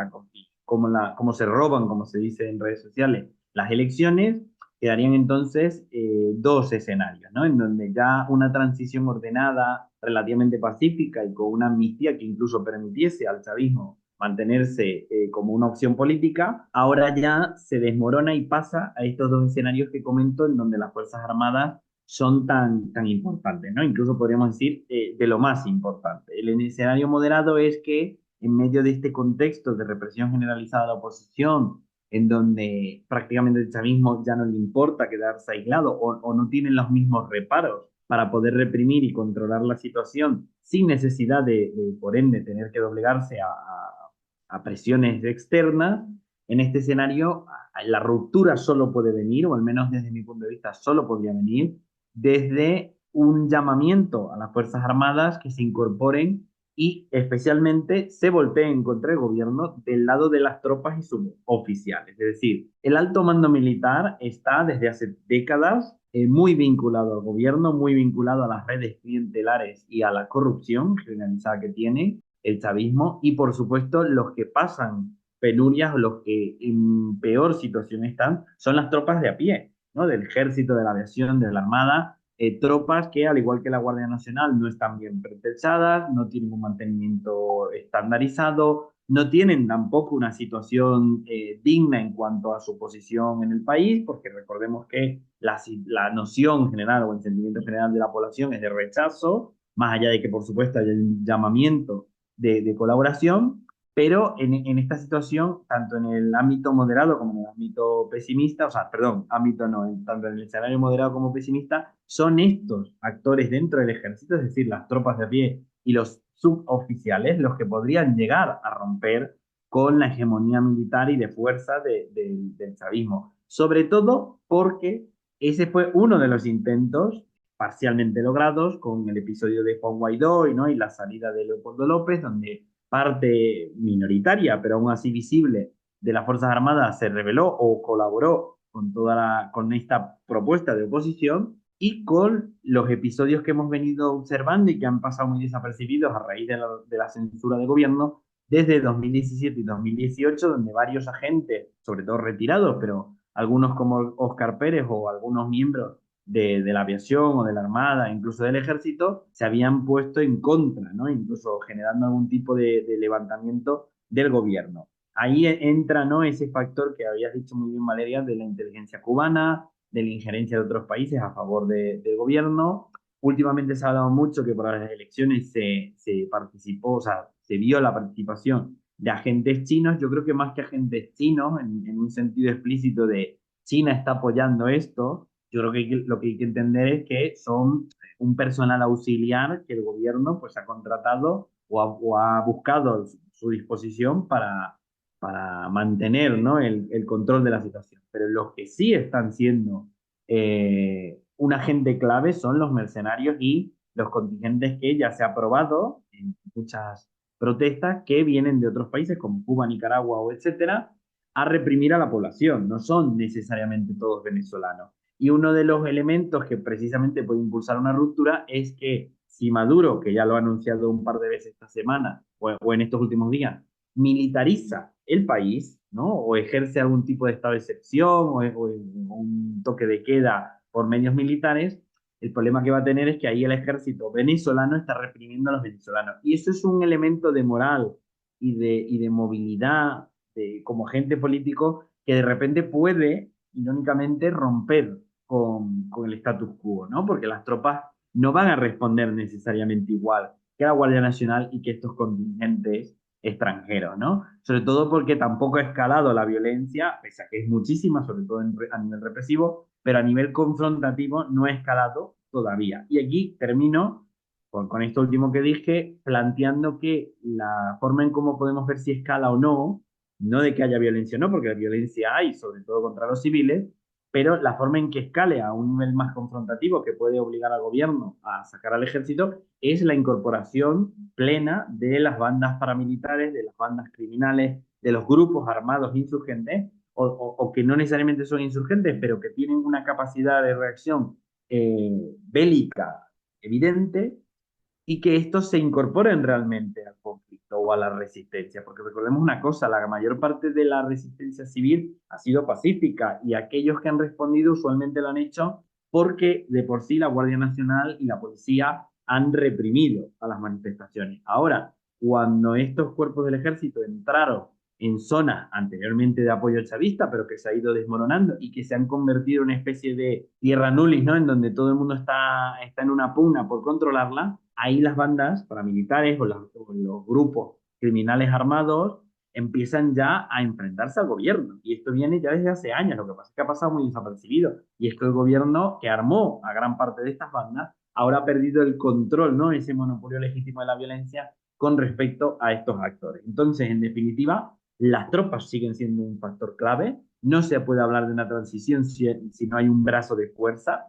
cómo se roban, como se dice en redes sociales, las elecciones, quedarían entonces dos escenarios, ¿no? En donde ya una transición ordenada, relativamente pacífica y con una amnistía que incluso permitiese al chavismo mantenerse como una opción política, ahora ya se desmorona y pasa a estos dos escenarios que comento, en donde las Fuerzas Armadas son tan importantes, ¿no? Incluso podríamos decir de lo más importante. El escenario moderado es que en medio de este contexto de represión generalizada a la oposición, en donde prácticamente el chavismo ya no le importa quedarse aislado o no tienen los mismos reparos para poder reprimir y controlar la situación sin necesidad por ende, tener que doblegarse a presiones externas, en este escenario la ruptura solo puede venir, o al menos desde mi punto de vista solo podría venir, desde un llamamiento a las Fuerzas Armadas que se incorporen y especialmente se volteen contra el gobierno del lado de las tropas y suboficiales. Es decir, el alto mando militar está desde hace décadas muy vinculado al gobierno, muy vinculado a las redes clientelares y a la corrupción generalizada que tiene el chavismo, y por supuesto los que pasan penurias o los que en peor situación están son las tropas de a pie, ¿no? Del ejército, de la aviación, de la armada, tropas que, al igual que la Guardia Nacional, no están bien pretechadas, no tienen un mantenimiento estandarizado, no tienen tampoco una situación digna en cuanto a su posición en el país, porque recordemos que la noción general o el sentimiento general de la población es de rechazo, más allá de que, por supuesto, haya un llamamiento de colaboración, pero en esta situación, tanto en el ámbito moderado como en el ámbito pesimista, o sea, perdón, ámbito no, tanto en el escenario moderado como pesimista, son estos actores dentro del ejército, es decir, las tropas de a pie y los suboficiales, los que podrían llegar a romper con la hegemonía militar y de fuerza del chavismo. Sobre todo porque ese fue uno de los intentos parcialmente logrados con el episodio de Juan Guaidó y la salida de Leopoldo López, donde parte minoritaria, pero aún así visible, de las Fuerzas Armadas se rebeló o colaboró con esta propuesta de oposición, y con los episodios que hemos venido observando y que han pasado muy desapercibidos a raíz de la censura de gobierno desde 2017 y 2018, donde varios agentes, sobre todo retirados, pero algunos como Óscar Pérez o algunos miembros de la aviación o de la armada, incluso del ejército, se habían puesto en contra, ¿no? Incluso generando algún tipo de levantamiento del gobierno. Ahí entra, ¿no?, ese factor que habías dicho muy bien, Valeria, de la inteligencia cubana, de la injerencia de otros países a favor del gobierno. Últimamente se ha hablado mucho que para las elecciones se participó, o sea, se vio la participación de agentes chinos. Yo creo que más que agentes chinos, en un sentido explícito de China está apoyando esto, yo creo que lo que hay que entender es que son un personal auxiliar que el gobierno pues ha contratado o ha buscado su disposición para mantener, ¿no?, el control de la situación. Pero los que sí están siendo un agente clave son los mercenarios y los contingentes que ya se ha probado en muchas protestas que vienen de otros países como Cuba, Nicaragua o etcétera, a reprimir a la población. No son necesariamente todos venezolanos. Y uno de los elementos que precisamente puede impulsar una ruptura es que si Maduro, que ya lo ha anunciado un par de veces esta semana o en estos últimos días, militariza el país, ¿no?, o ejerce algún tipo de estado de excepción o un toque de queda por medios militares, el problema que va a tener es que ahí el ejército venezolano está reprimiendo a los venezolanos. Y eso es un elemento de moral y de movilidad como agente político que de repente puede, irónicamente, romper con el status quo, ¿no? Porque las tropas no van a responder necesariamente igual que la Guardia Nacional y que estos contingentes extranjeros, ¿no? Sobre todo porque tampoco ha escalado la violencia, pese a que es muchísima, sobre todo a nivel represivo, pero a nivel confrontativo no ha escalado todavía. Y aquí termino con esto último que dije, planteando que la forma en cómo podemos ver si escala o no, no de que haya violencia o no, porque violencia hay, sobre todo contra los civiles, pero la forma en que escale a un nivel más confrontativo que puede obligar al gobierno a sacar al ejército es la incorporación plena de las bandas paramilitares, de las bandas criminales, de los grupos armados insurgentes, o que no necesariamente son insurgentes, pero que tienen una capacidad de reacción bélica evidente y que estos se incorporen realmente al conflicto o a la resistencia, porque recordemos una cosa, la mayor parte de la resistencia civil ha sido pacífica y aquellos que han respondido usualmente lo han hecho porque de por sí la Guardia Nacional y la policía han reprimido a las manifestaciones. Ahora, cuando estos cuerpos del ejército entraron en zonas anteriormente de apoyo chavista, pero que se ha ido desmoronando y que se han convertido en una especie de tierra nullis, ¿no? En donde todo el mundo está en una pugna por controlarla, ahí las bandas paramilitares o los grupos criminales armados empiezan ya a enfrentarse al gobierno. Y esto viene ya desde hace años, lo que pasa es que ha pasado muy desapercibido. Y es que el gobierno que armó a gran parte de estas bandas ahora ha perdido el control, ¿no? Ese monopolio legítimo de la violencia con respecto a estos actores. Entonces, en definitiva, las tropas siguen siendo un factor clave. No se puede hablar de una transición si no hay un brazo de fuerza.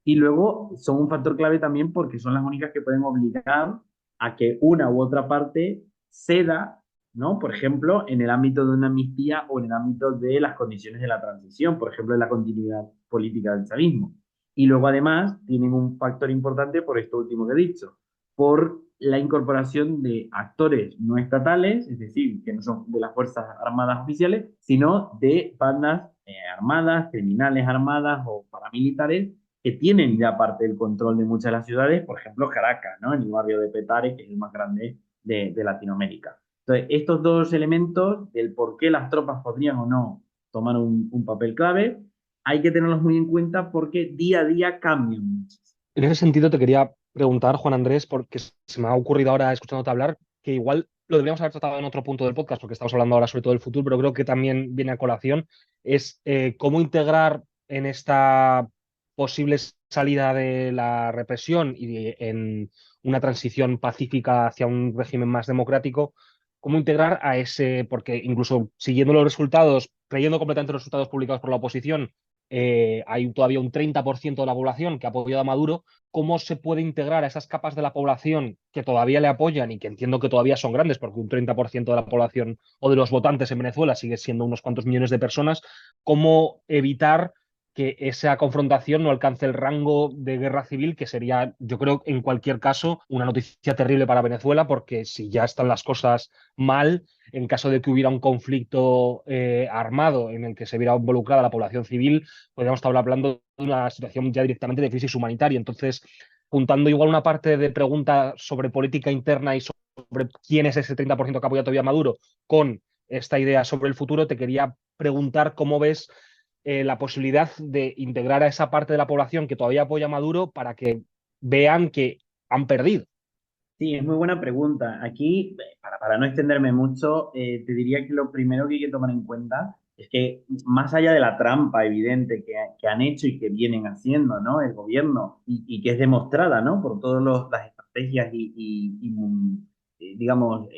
Y luego son un factor clave también porque son las únicas que pueden obligar a que una u otra parte ceda, ¿no? Por ejemplo, en el ámbito de una amnistía o en el ámbito de las condiciones de la transición, por ejemplo, en la continuidad política del chavismo. Y luego, además, tienen un factor importante por esto último que he dicho, por la incorporación de actores no estatales, es decir, que no son de las Fuerzas Armadas oficiales, sino de bandas armadas, criminales armadas o paramilitares que tienen ya parte del control de muchas de las ciudades, por ejemplo, Caracas, ¿no? En el barrio de Petare, que es el más grande de Latinoamérica. Entonces, estos dos elementos del por qué las tropas podrían o no tomar un papel clave, hay que tenerlos muy en cuenta porque día a día cambian mucho. En ese sentido, te quería preguntar, Juan Andrés, porque se me ha ocurrido ahora escuchándote hablar, que igual lo deberíamos haber tratado en otro punto del podcast, porque estamos hablando ahora sobre todo del futuro, pero creo que también viene a colación, es cómo integrar en esta posible salida de la represión en una transición pacífica hacia un régimen más democrático, cómo integrar a ese, porque incluso siguiendo los resultados, creyendo completamente los resultados publicados por la oposición, hay todavía un 30% de la población que ha apoyado a Maduro. ¿Cómo se puede integrar a esas capas de la población que todavía le apoyan y que entiendo que todavía son grandes, porque un 30% de la población o de los votantes en Venezuela sigue siendo unos cuantos millones de personas? ¿Cómo evitar que esa confrontación no alcance el rango de guerra civil, que sería, yo creo, en cualquier caso, una noticia terrible para Venezuela, porque si ya están las cosas mal, en caso de que hubiera un conflicto armado en el que se viera involucrada la población civil, podríamos estar hablando de una situación ya directamente de crisis humanitaria? Entonces, juntando igual una parte de pregunta sobre política interna y sobre quién es ese 30% que apoya todavía a Maduro con esta idea sobre el futuro, te quería preguntar cómo ves la posibilidad de integrar a esa parte de la población que todavía apoya a Maduro para que vean que han perdido. Sí, es muy buena pregunta. Aquí, para no extenderme mucho, te diría que lo primero que hay que tomar en cuenta es que más allá de la trampa evidente que han hecho y que vienen haciendo, ¿no? El gobierno y que es demostrada, ¿no? Por todas las estrategias digamos,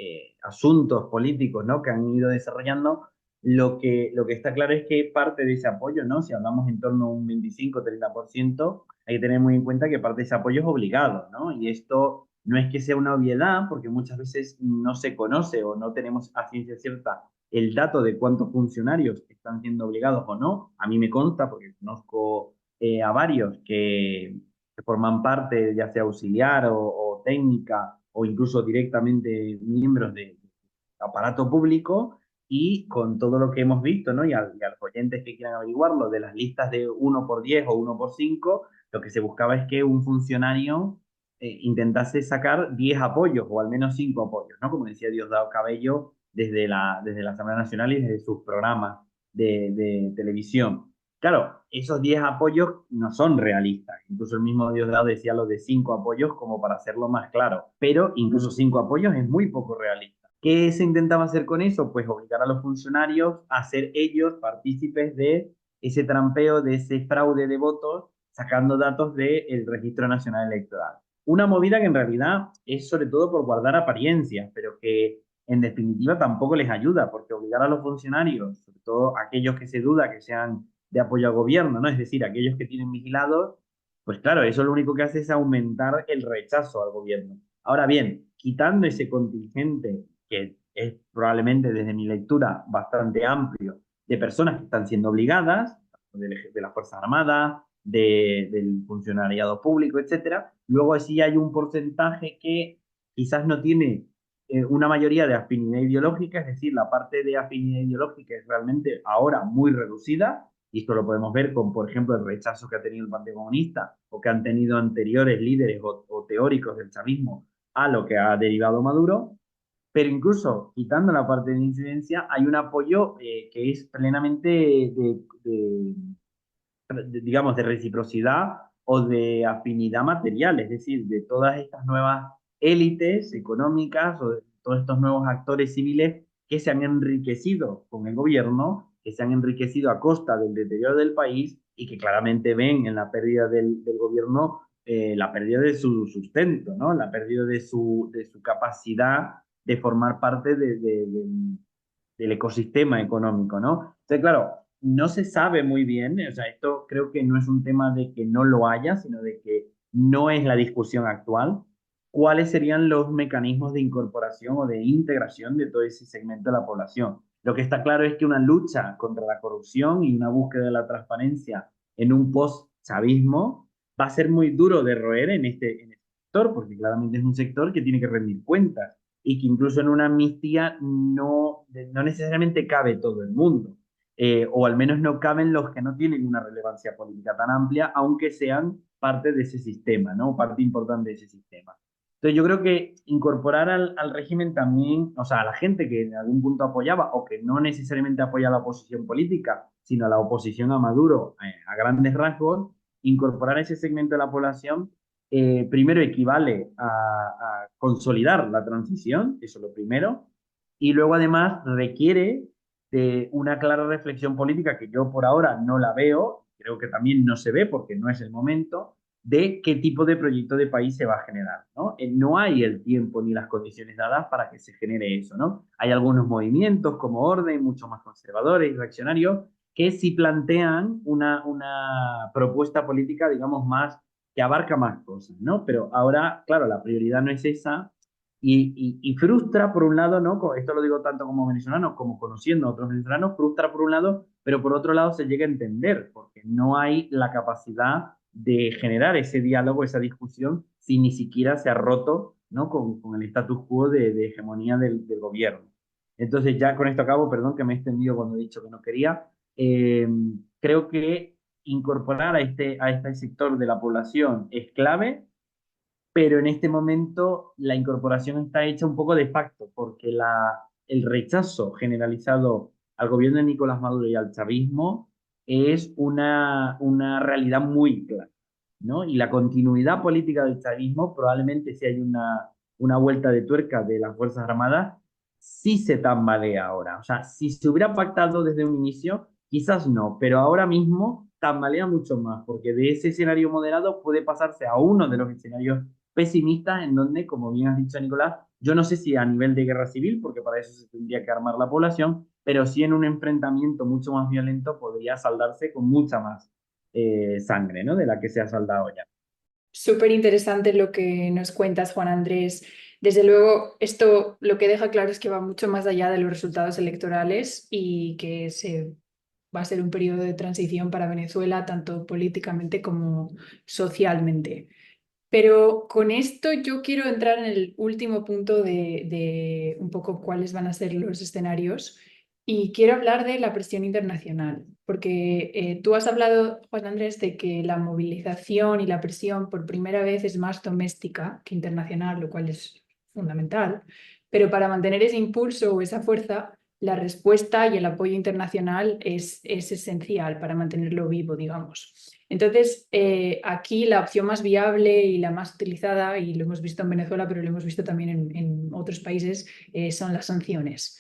asuntos políticos, ¿no? Que han ido desarrollando, lo que está claro es que parte de ese apoyo, ¿no? Si hablamos en torno a un 25-30%, hay que tener muy en cuenta que parte de ese apoyo es obligado, ¿no? Y esto no es que sea una obviedad, porque muchas veces no se conoce o no tenemos a ciencia cierta el dato de cuántos funcionarios están siendo obligados o no. A mí me consta, porque conozco a varios que forman parte, ya sea auxiliar o técnica, o incluso directamente miembros de aparato público, y con todo lo que hemos visto, ¿no? Y a los oyentes que quieran averiguarlo, de las listas de 1 por 10 o 1 por 5, lo que se buscaba es que un funcionario intentase sacar 10 apoyos o al menos 5 apoyos, ¿no? Como decía Diosdado Cabello desde la Asamblea Nacional y desde sus programas de televisión. Claro, esos 10 apoyos no son realistas. Incluso el mismo Diosdado decía lo de 5 apoyos como para hacerlo más claro. Pero incluso 5 apoyos es muy poco realista. ¿Qué se intentaba hacer con eso? Pues obligar a los funcionarios a ser ellos partícipes de ese trampeo, de ese fraude de votos, sacando datos del Registro Nacional Electoral. Una movida que en realidad es sobre todo por guardar apariencias, pero que en definitiva tampoco les ayuda, porque obligar a los funcionarios, sobre todo aquellos que se duda que sean de apoyo al gobierno, ¿no? Es decir, aquellos que tienen vigilados, pues claro, eso lo único que hace es aumentar el rechazo al gobierno. Ahora bien, quitando ese contingente, que es probablemente desde mi lectura bastante amplio, de personas que están siendo obligadas, de las Fuerzas Armadas, del funcionariado público, etcétera. Luego sí hay un porcentaje que quizás no tiene una mayoría de afinidad ideológica, es decir, la parte de afinidad ideológica es realmente ahora muy reducida, y esto lo podemos ver con, por ejemplo, el rechazo que ha tenido el Partido Comunista o que han tenido anteriores líderes o teóricos del chavismo a lo que ha derivado Maduro, pero incluso quitando la parte de incidencia, hay un apoyo que es plenamente digamos, de reciprocidad o de afinidad material, es decir, de todas estas nuevas élites económicas o de todos estos nuevos actores civiles que se han enriquecido con el gobierno, que se han enriquecido a costa del deterioro del país y que claramente ven en la pérdida del gobierno la pérdida de su sustento, ¿no? La pérdida de su capacidad de formar parte del ecosistema económico, ¿no? Entonces, claro, no se sabe muy bien, o sea, esto creo que no es un tema de que no lo haya, sino de que no es la discusión actual, cuáles serían los mecanismos de incorporación o de integración de todo ese segmento de la población. Lo que está claro es que una lucha contra la corrupción y una búsqueda de la transparencia en un post-chavismo va a ser muy duro de roer en este sector, porque claramente es un sector que tiene que rendir cuentas y que incluso en una amnistía no necesariamente cabe todo el mundo, o al menos no caben los que no tienen una relevancia política tan amplia, aunque sean parte de ese sistema, ¿no? Parte importante de ese sistema. Entonces yo creo que incorporar al régimen también, o sea, a la gente que en algún punto apoyaba o que no necesariamente apoya a la oposición política, sino a la oposición a Maduro a grandes rasgos, incorporar ese segmento de la población primero equivale a consolidar la transición, eso es lo primero, y luego además requiere de una clara reflexión política que yo por ahora no la veo, creo que también no se ve porque no es el momento, de qué tipo de proyecto de país se va a generar, ¿no? No hay el tiempo ni las condiciones dadas para que se genere eso, ¿no? Hay algunos movimientos como Orden, mucho más conservadores y reaccionarios, que sí plantean una propuesta política, digamos, más que abarca más cosas, ¿no? Pero ahora, claro, la prioridad no es esa y frustra por un lado, ¿no? Esto lo digo tanto como venezolano como conociendo a otros venezolanos, frustra por un lado, pero por otro lado se llega a entender, porque no hay la capacidad de generar ese diálogo, esa discusión, si ni siquiera se ha roto, ¿no? Con el status quo de hegemonía del gobierno. Entonces, ya con esto acabo, perdón que me he extendido cuando he dicho que no quería. Eh, Creo que incorporar a este sector de la población es clave, pero en este momento la incorporación está hecha un poco de facto, porque el rechazo generalizado al gobierno de Nicolás Maduro y al chavismo es una realidad muy clara, ¿no? Y la continuidad política del chavismo, probablemente si hay una vuelta de tuerca de las Fuerzas Armadas, sí se tambalea ahora. O sea, si se hubiera pactado desde un inicio, quizás no, pero ahora mismo tambalea mucho más, porque de ese escenario moderado puede pasarse a uno de los escenarios pesimistas en donde, como bien has dicho, Nicolás, yo no sé si a nivel de guerra civil, porque para eso se tendría que armar la población, pero sí en un enfrentamiento mucho más violento podría saldarse con mucha más sangre, ¿no? De la que se ha saldado ya. Súper interesante lo que nos cuentas, Juan Andrés. Desde luego, esto lo que deja claro es que va mucho más allá de los resultados electorales y que va a ser un periodo de transición para Venezuela, tanto políticamente como socialmente. Pero con esto yo quiero entrar en el último punto de un poco cuáles van a ser los escenarios y quiero hablar de la presión internacional, porque tú has hablado, Juan Andrés, de que la movilización y la presión por primera vez es más doméstica que internacional, lo cual es fundamental, pero para mantener ese impulso o esa fuerza, la respuesta y el apoyo internacional es esencial para mantenerlo vivo, digamos. Entonces, aquí la opción más viable y la más utilizada, y lo hemos visto en Venezuela, pero lo hemos visto también en otros países, son las sanciones.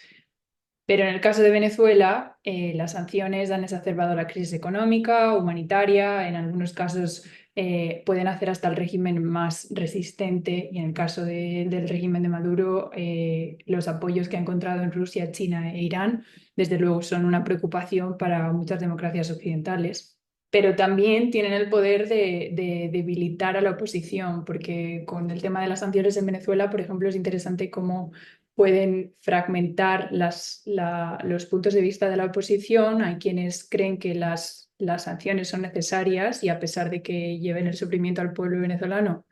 Pero en el caso de Venezuela, las sanciones han exacerbado la crisis económica, humanitaria, en algunos casos pueden hacer hasta el régimen más resistente, y en el caso del régimen de Maduro, los apoyos que ha encontrado en Rusia, China e Irán, desde luego son una preocupación para muchas democracias occidentales. Pero también tienen el poder de debilitar a la oposición, porque con el tema de las sanciones en Venezuela, por ejemplo, es interesante cómo pueden fragmentar los puntos de vista de la oposición. Hay quienes creen que las sanciones son necesarias y, a pesar de que lleven el sufrimiento al pueblo venezolano,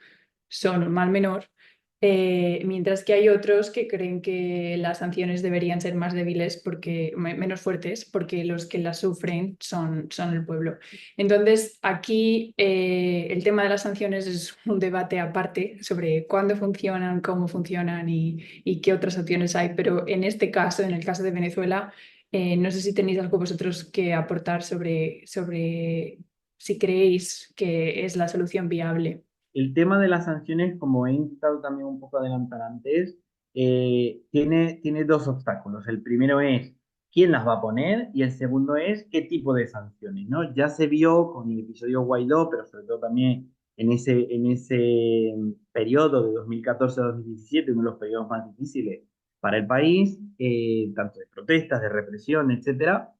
son un mal menor, mientras que hay otros que creen que las sanciones deberían ser más débiles, menos fuertes, porque los que las sufren son el pueblo. Entonces, aquí el tema de las sanciones es un debate aparte sobre cuándo funcionan, cómo funcionan y qué otras opciones hay. Pero en este caso, en el caso de Venezuela, no sé si tenéis algo vosotros que aportar sobre si creéis que es la solución viable. El tema de las sanciones, como he intentado también un poco adelantar antes, tiene dos obstáculos. El primero es quién las va a poner y el segundo es qué tipo de sanciones, ¿no? Ya se vio con el episodio Guaidó, pero sobre todo también en ese periodo de 2014 a 2017, uno de los periodos más difíciles para el país, tanto de protestas, de represión, etcétera.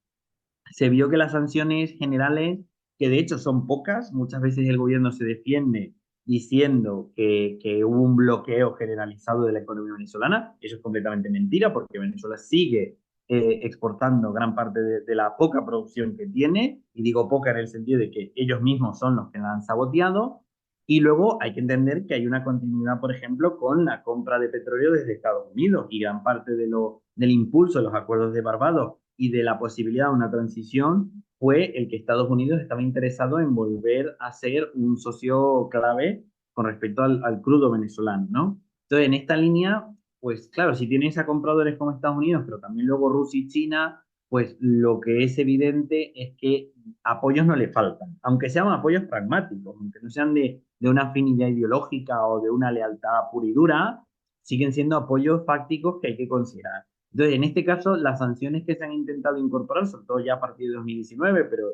Se vio que las sanciones generales, que de hecho son pocas, muchas veces el gobierno se defiende diciendo que hubo un bloqueo generalizado de la economía venezolana. Eso es completamente mentira, porque Venezuela sigue exportando gran parte de la poca producción que tiene, y digo poca en el sentido de que ellos mismos son los que la han saboteado. Y luego hay que entender que hay una continuidad, por ejemplo, con la compra de petróleo desde Estados Unidos, y gran parte del impulso de los acuerdos de Barbados y de la posibilidad de una transición fue el que Estados Unidos estaba interesado en volver a ser un socio clave con respecto al crudo venezolano, ¿no? Entonces, en esta línea, pues claro, si tienes a compradores como Estados Unidos, pero también luego Rusia y China, pues lo que es evidente es que apoyos no le faltan, aunque sean apoyos pragmáticos, aunque no sean de una afinidad ideológica o de una lealtad pura y dura, siguen siendo apoyos fácticos que hay que considerar. Entonces, en este caso, las sanciones que se han intentado incorporar, sobre todo ya a partir de 2019, pero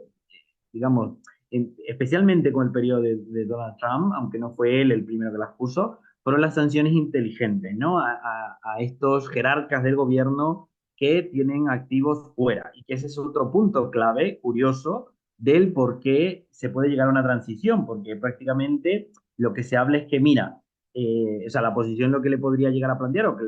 digamos, especialmente con el periodo de Donald Trump, aunque no fue él el primero que las puso, fueron las sanciones inteligentes, ¿no? A estos jerarcas del gobierno que tienen activos fuera. Y que ese es otro punto clave, curioso, del por qué se puede llegar a una transición, porque prácticamente lo que se habla es que, mira, o sea, la oposición lo que le podría llegar a plantear, o que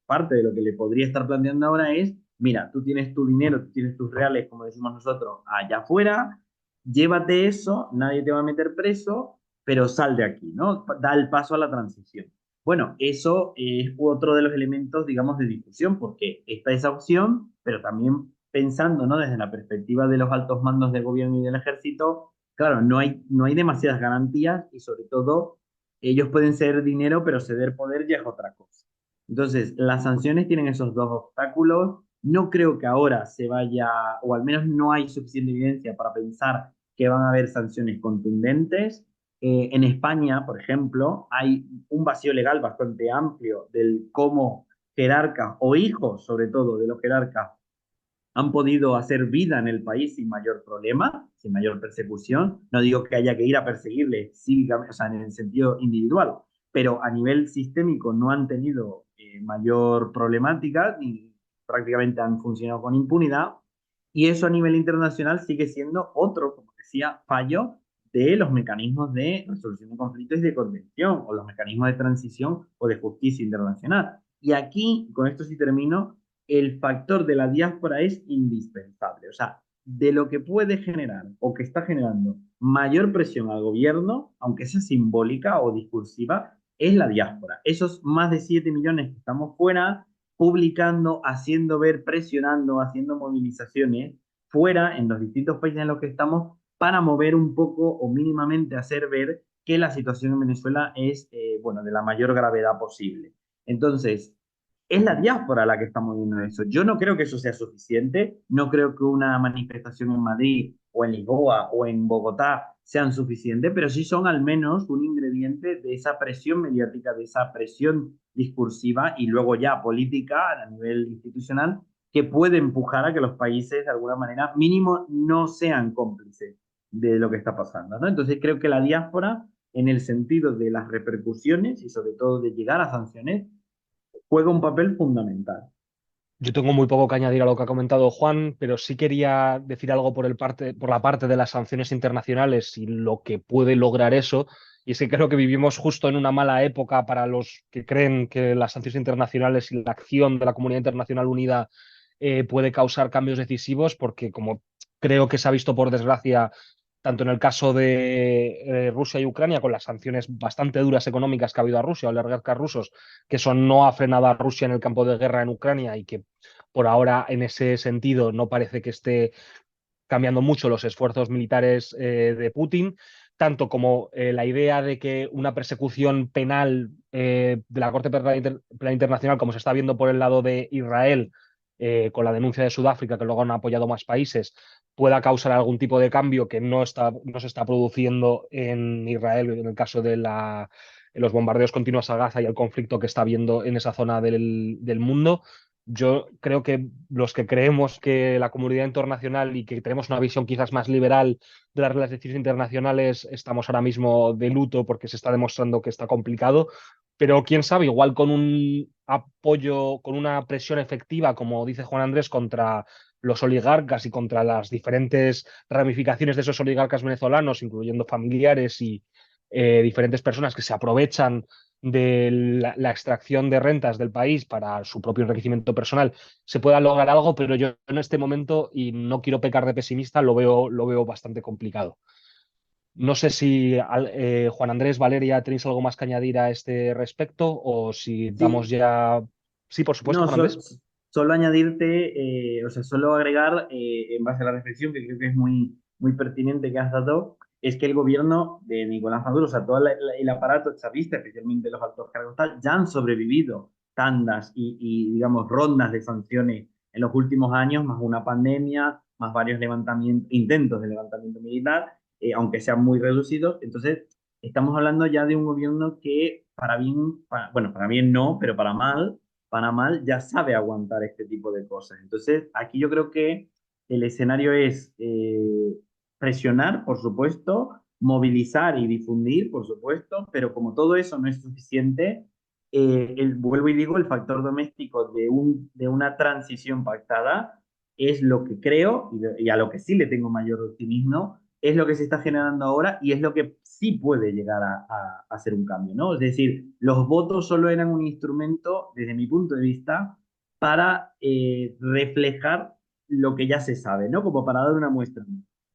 parte de lo que le podría estar planteando ahora es, mira, tú tienes tu dinero, tú tienes tus reales, como decimos nosotros, allá afuera, llévate eso, nadie te va a meter preso, pero sal de aquí, ¿no? Da el paso a la transición. Bueno, eso es otro de los elementos, digamos, de discusión, porque está esa opción, pero también pensando, ¿no? Desde la perspectiva de los altos mandos del gobierno y del ejército, claro, no hay demasiadas garantías, y sobre todo ellos pueden ceder dinero, pero ceder poder ya es otra cosa. Entonces, las sanciones tienen esos dos obstáculos. No creo que ahora se vaya, o al menos no hay suficiente evidencia para pensar que van a haber sanciones contundentes. En España, por ejemplo, hay un vacío legal bastante amplio del cómo jerarcas o hijos, sobre todo, de los jerarcas han podido hacer vida en el país sin mayor problema, sin mayor persecución. No digo que haya que ir a perseguirles cívicamente, o sea, en el sentido individual, pero a nivel sistémico no han tenido mayor problemática, ni prácticamente han funcionado con impunidad. Y eso a nivel internacional sigue siendo otro, como decía, fallo de los mecanismos de resolución de conflictos y de contención, o los mecanismos de transición o de justicia internacional. Y aquí, con esto sí termino, el factor de la diáspora es indispensable. O sea, de lo que puede generar o que está generando mayor presión al gobierno, aunque sea simbólica o discursiva, es la diáspora. Esos más de 7 millones que estamos fuera, publicando, haciendo ver, presionando, haciendo movilizaciones fuera en los distintos países en los que estamos, para mover un poco o mínimamente hacer ver que la situación en Venezuela es, bueno, de la mayor gravedad posible. Entonces, es la diáspora la que está moviendo eso. Yo no creo que eso sea suficiente, no creo que una manifestación en Madrid o en Lisboa o en Bogotá sean suficientes, pero sí son al menos un ingrediente de esa presión mediática, de esa presión discursiva y luego ya política a nivel institucional que puede empujar a que los países de alguna manera mínimo no sean cómplices de lo que está pasando, ¿no? Entonces creo que la diáspora, en el sentido de las repercusiones y sobre todo de llegar a sanciones, juega un papel fundamental. Yo tengo muy poco que añadir a lo que ha comentado Juan, pero sí quería decir algo por la parte de las sanciones internacionales y lo que puede lograr eso. Y es que creo que vivimos justo en una mala época para los que creen que las sanciones internacionales y la acción de la comunidad internacional unida puede causar cambios decisivos, porque como creo que se ha visto por desgracia tanto en el caso de Rusia y Ucrania, con las sanciones bastante duras económicas que ha habido a Rusia, oligarcas rusos, que eso no ha frenado a Rusia en el campo de guerra en Ucrania y que por ahora en ese sentido no parece que esté cambiando mucho los esfuerzos militares de Putin, tanto como la idea de que una persecución penal de la Corte Penal Internacional, como se está viendo por el lado de Israel, con la denuncia de Sudáfrica, que luego han apoyado más países, pueda causar algún tipo de cambio que no se está produciendo en Israel, en el caso de los bombardeos continuos a Gaza y el conflicto que está habiendo en esa zona del mundo. Yo creo que los que creemos que la comunidad internacional y que tenemos una visión quizás más liberal de las relaciones internacionales estamos ahora mismo de luto porque se está demostrando que está complicado, pero quién sabe, igual con un apoyo, con una presión efectiva, como dice Juan Andrés, contra los oligarcas y contra las diferentes ramificaciones de esos oligarcas venezolanos, incluyendo familiares y diferentes personas que se aprovechan de la extracción de rentas del país para su propio enriquecimiento personal, se pueda lograr algo, pero yo en este momento, y no quiero pecar de pesimista, lo veo bastante complicado. No sé si Juan Andrés, Valeria, tenéis algo más que añadir a este respecto o si damos Sí, ya... Sí, por supuesto, no, Juan Andrés. solo añadirte, o sea, solo agregar en base a la reflexión que creo que es muy, muy pertinente que has dado, es que el gobierno de Nicolás Maduro, o sea, todo el aparato chavista, especialmente los altos cargos, tal, ya han sobrevivido tandas digamos, rondas de sanciones en los últimos años, más una pandemia, más varios levantamientos, intentos de levantamiento militar, aunque sean muy reducidos. Entonces, estamos hablando ya de un gobierno que, para bien, bueno, para bien no, pero para mal ya sabe aguantar este tipo de cosas. Entonces, aquí yo creo que el escenario es presionar, por supuesto, movilizar y difundir, por supuesto, pero como todo eso no es suficiente, vuelvo y digo, el factor doméstico de una transición pactada es lo que creo y a lo que sí le tengo mayor optimismo, es lo que se está generando ahora y es lo que sí puede llegar a hacer un cambio, ¿no? Es decir, los votos solo eran un instrumento, desde mi punto de vista, para reflejar lo que ya se sabe, ¿no? Como para dar una muestra.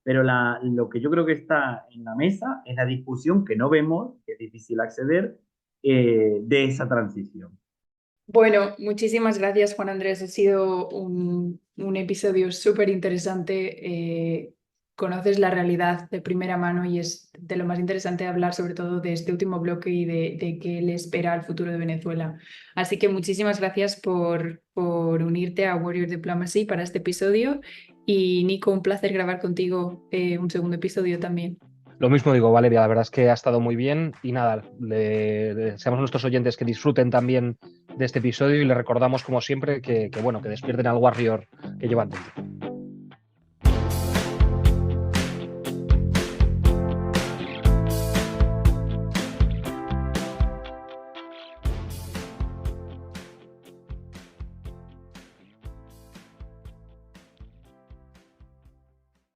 Pero lo que yo creo que está en la mesa es la discusión que no vemos, que es difícil acceder, de esa transición. Bueno, muchísimas gracias, Juan Andrés. Ha sido un episodio súper interesante. Conoces la realidad de primera mano y es de lo más interesante hablar sobre todo de este último bloque y de qué le espera al futuro de Venezuela. Así que muchísimas gracias por unirte a Warrior Diplomacy para este episodio. Y Nico, un placer grabar contigo un segundo episodio también. Lo mismo digo, Valeria, la verdad es que ha estado muy bien y nada, le deseamos a nuestros oyentes que disfruten también de este episodio y les recordamos como siempre que bueno, que despierten al Warrior que llevan dentro.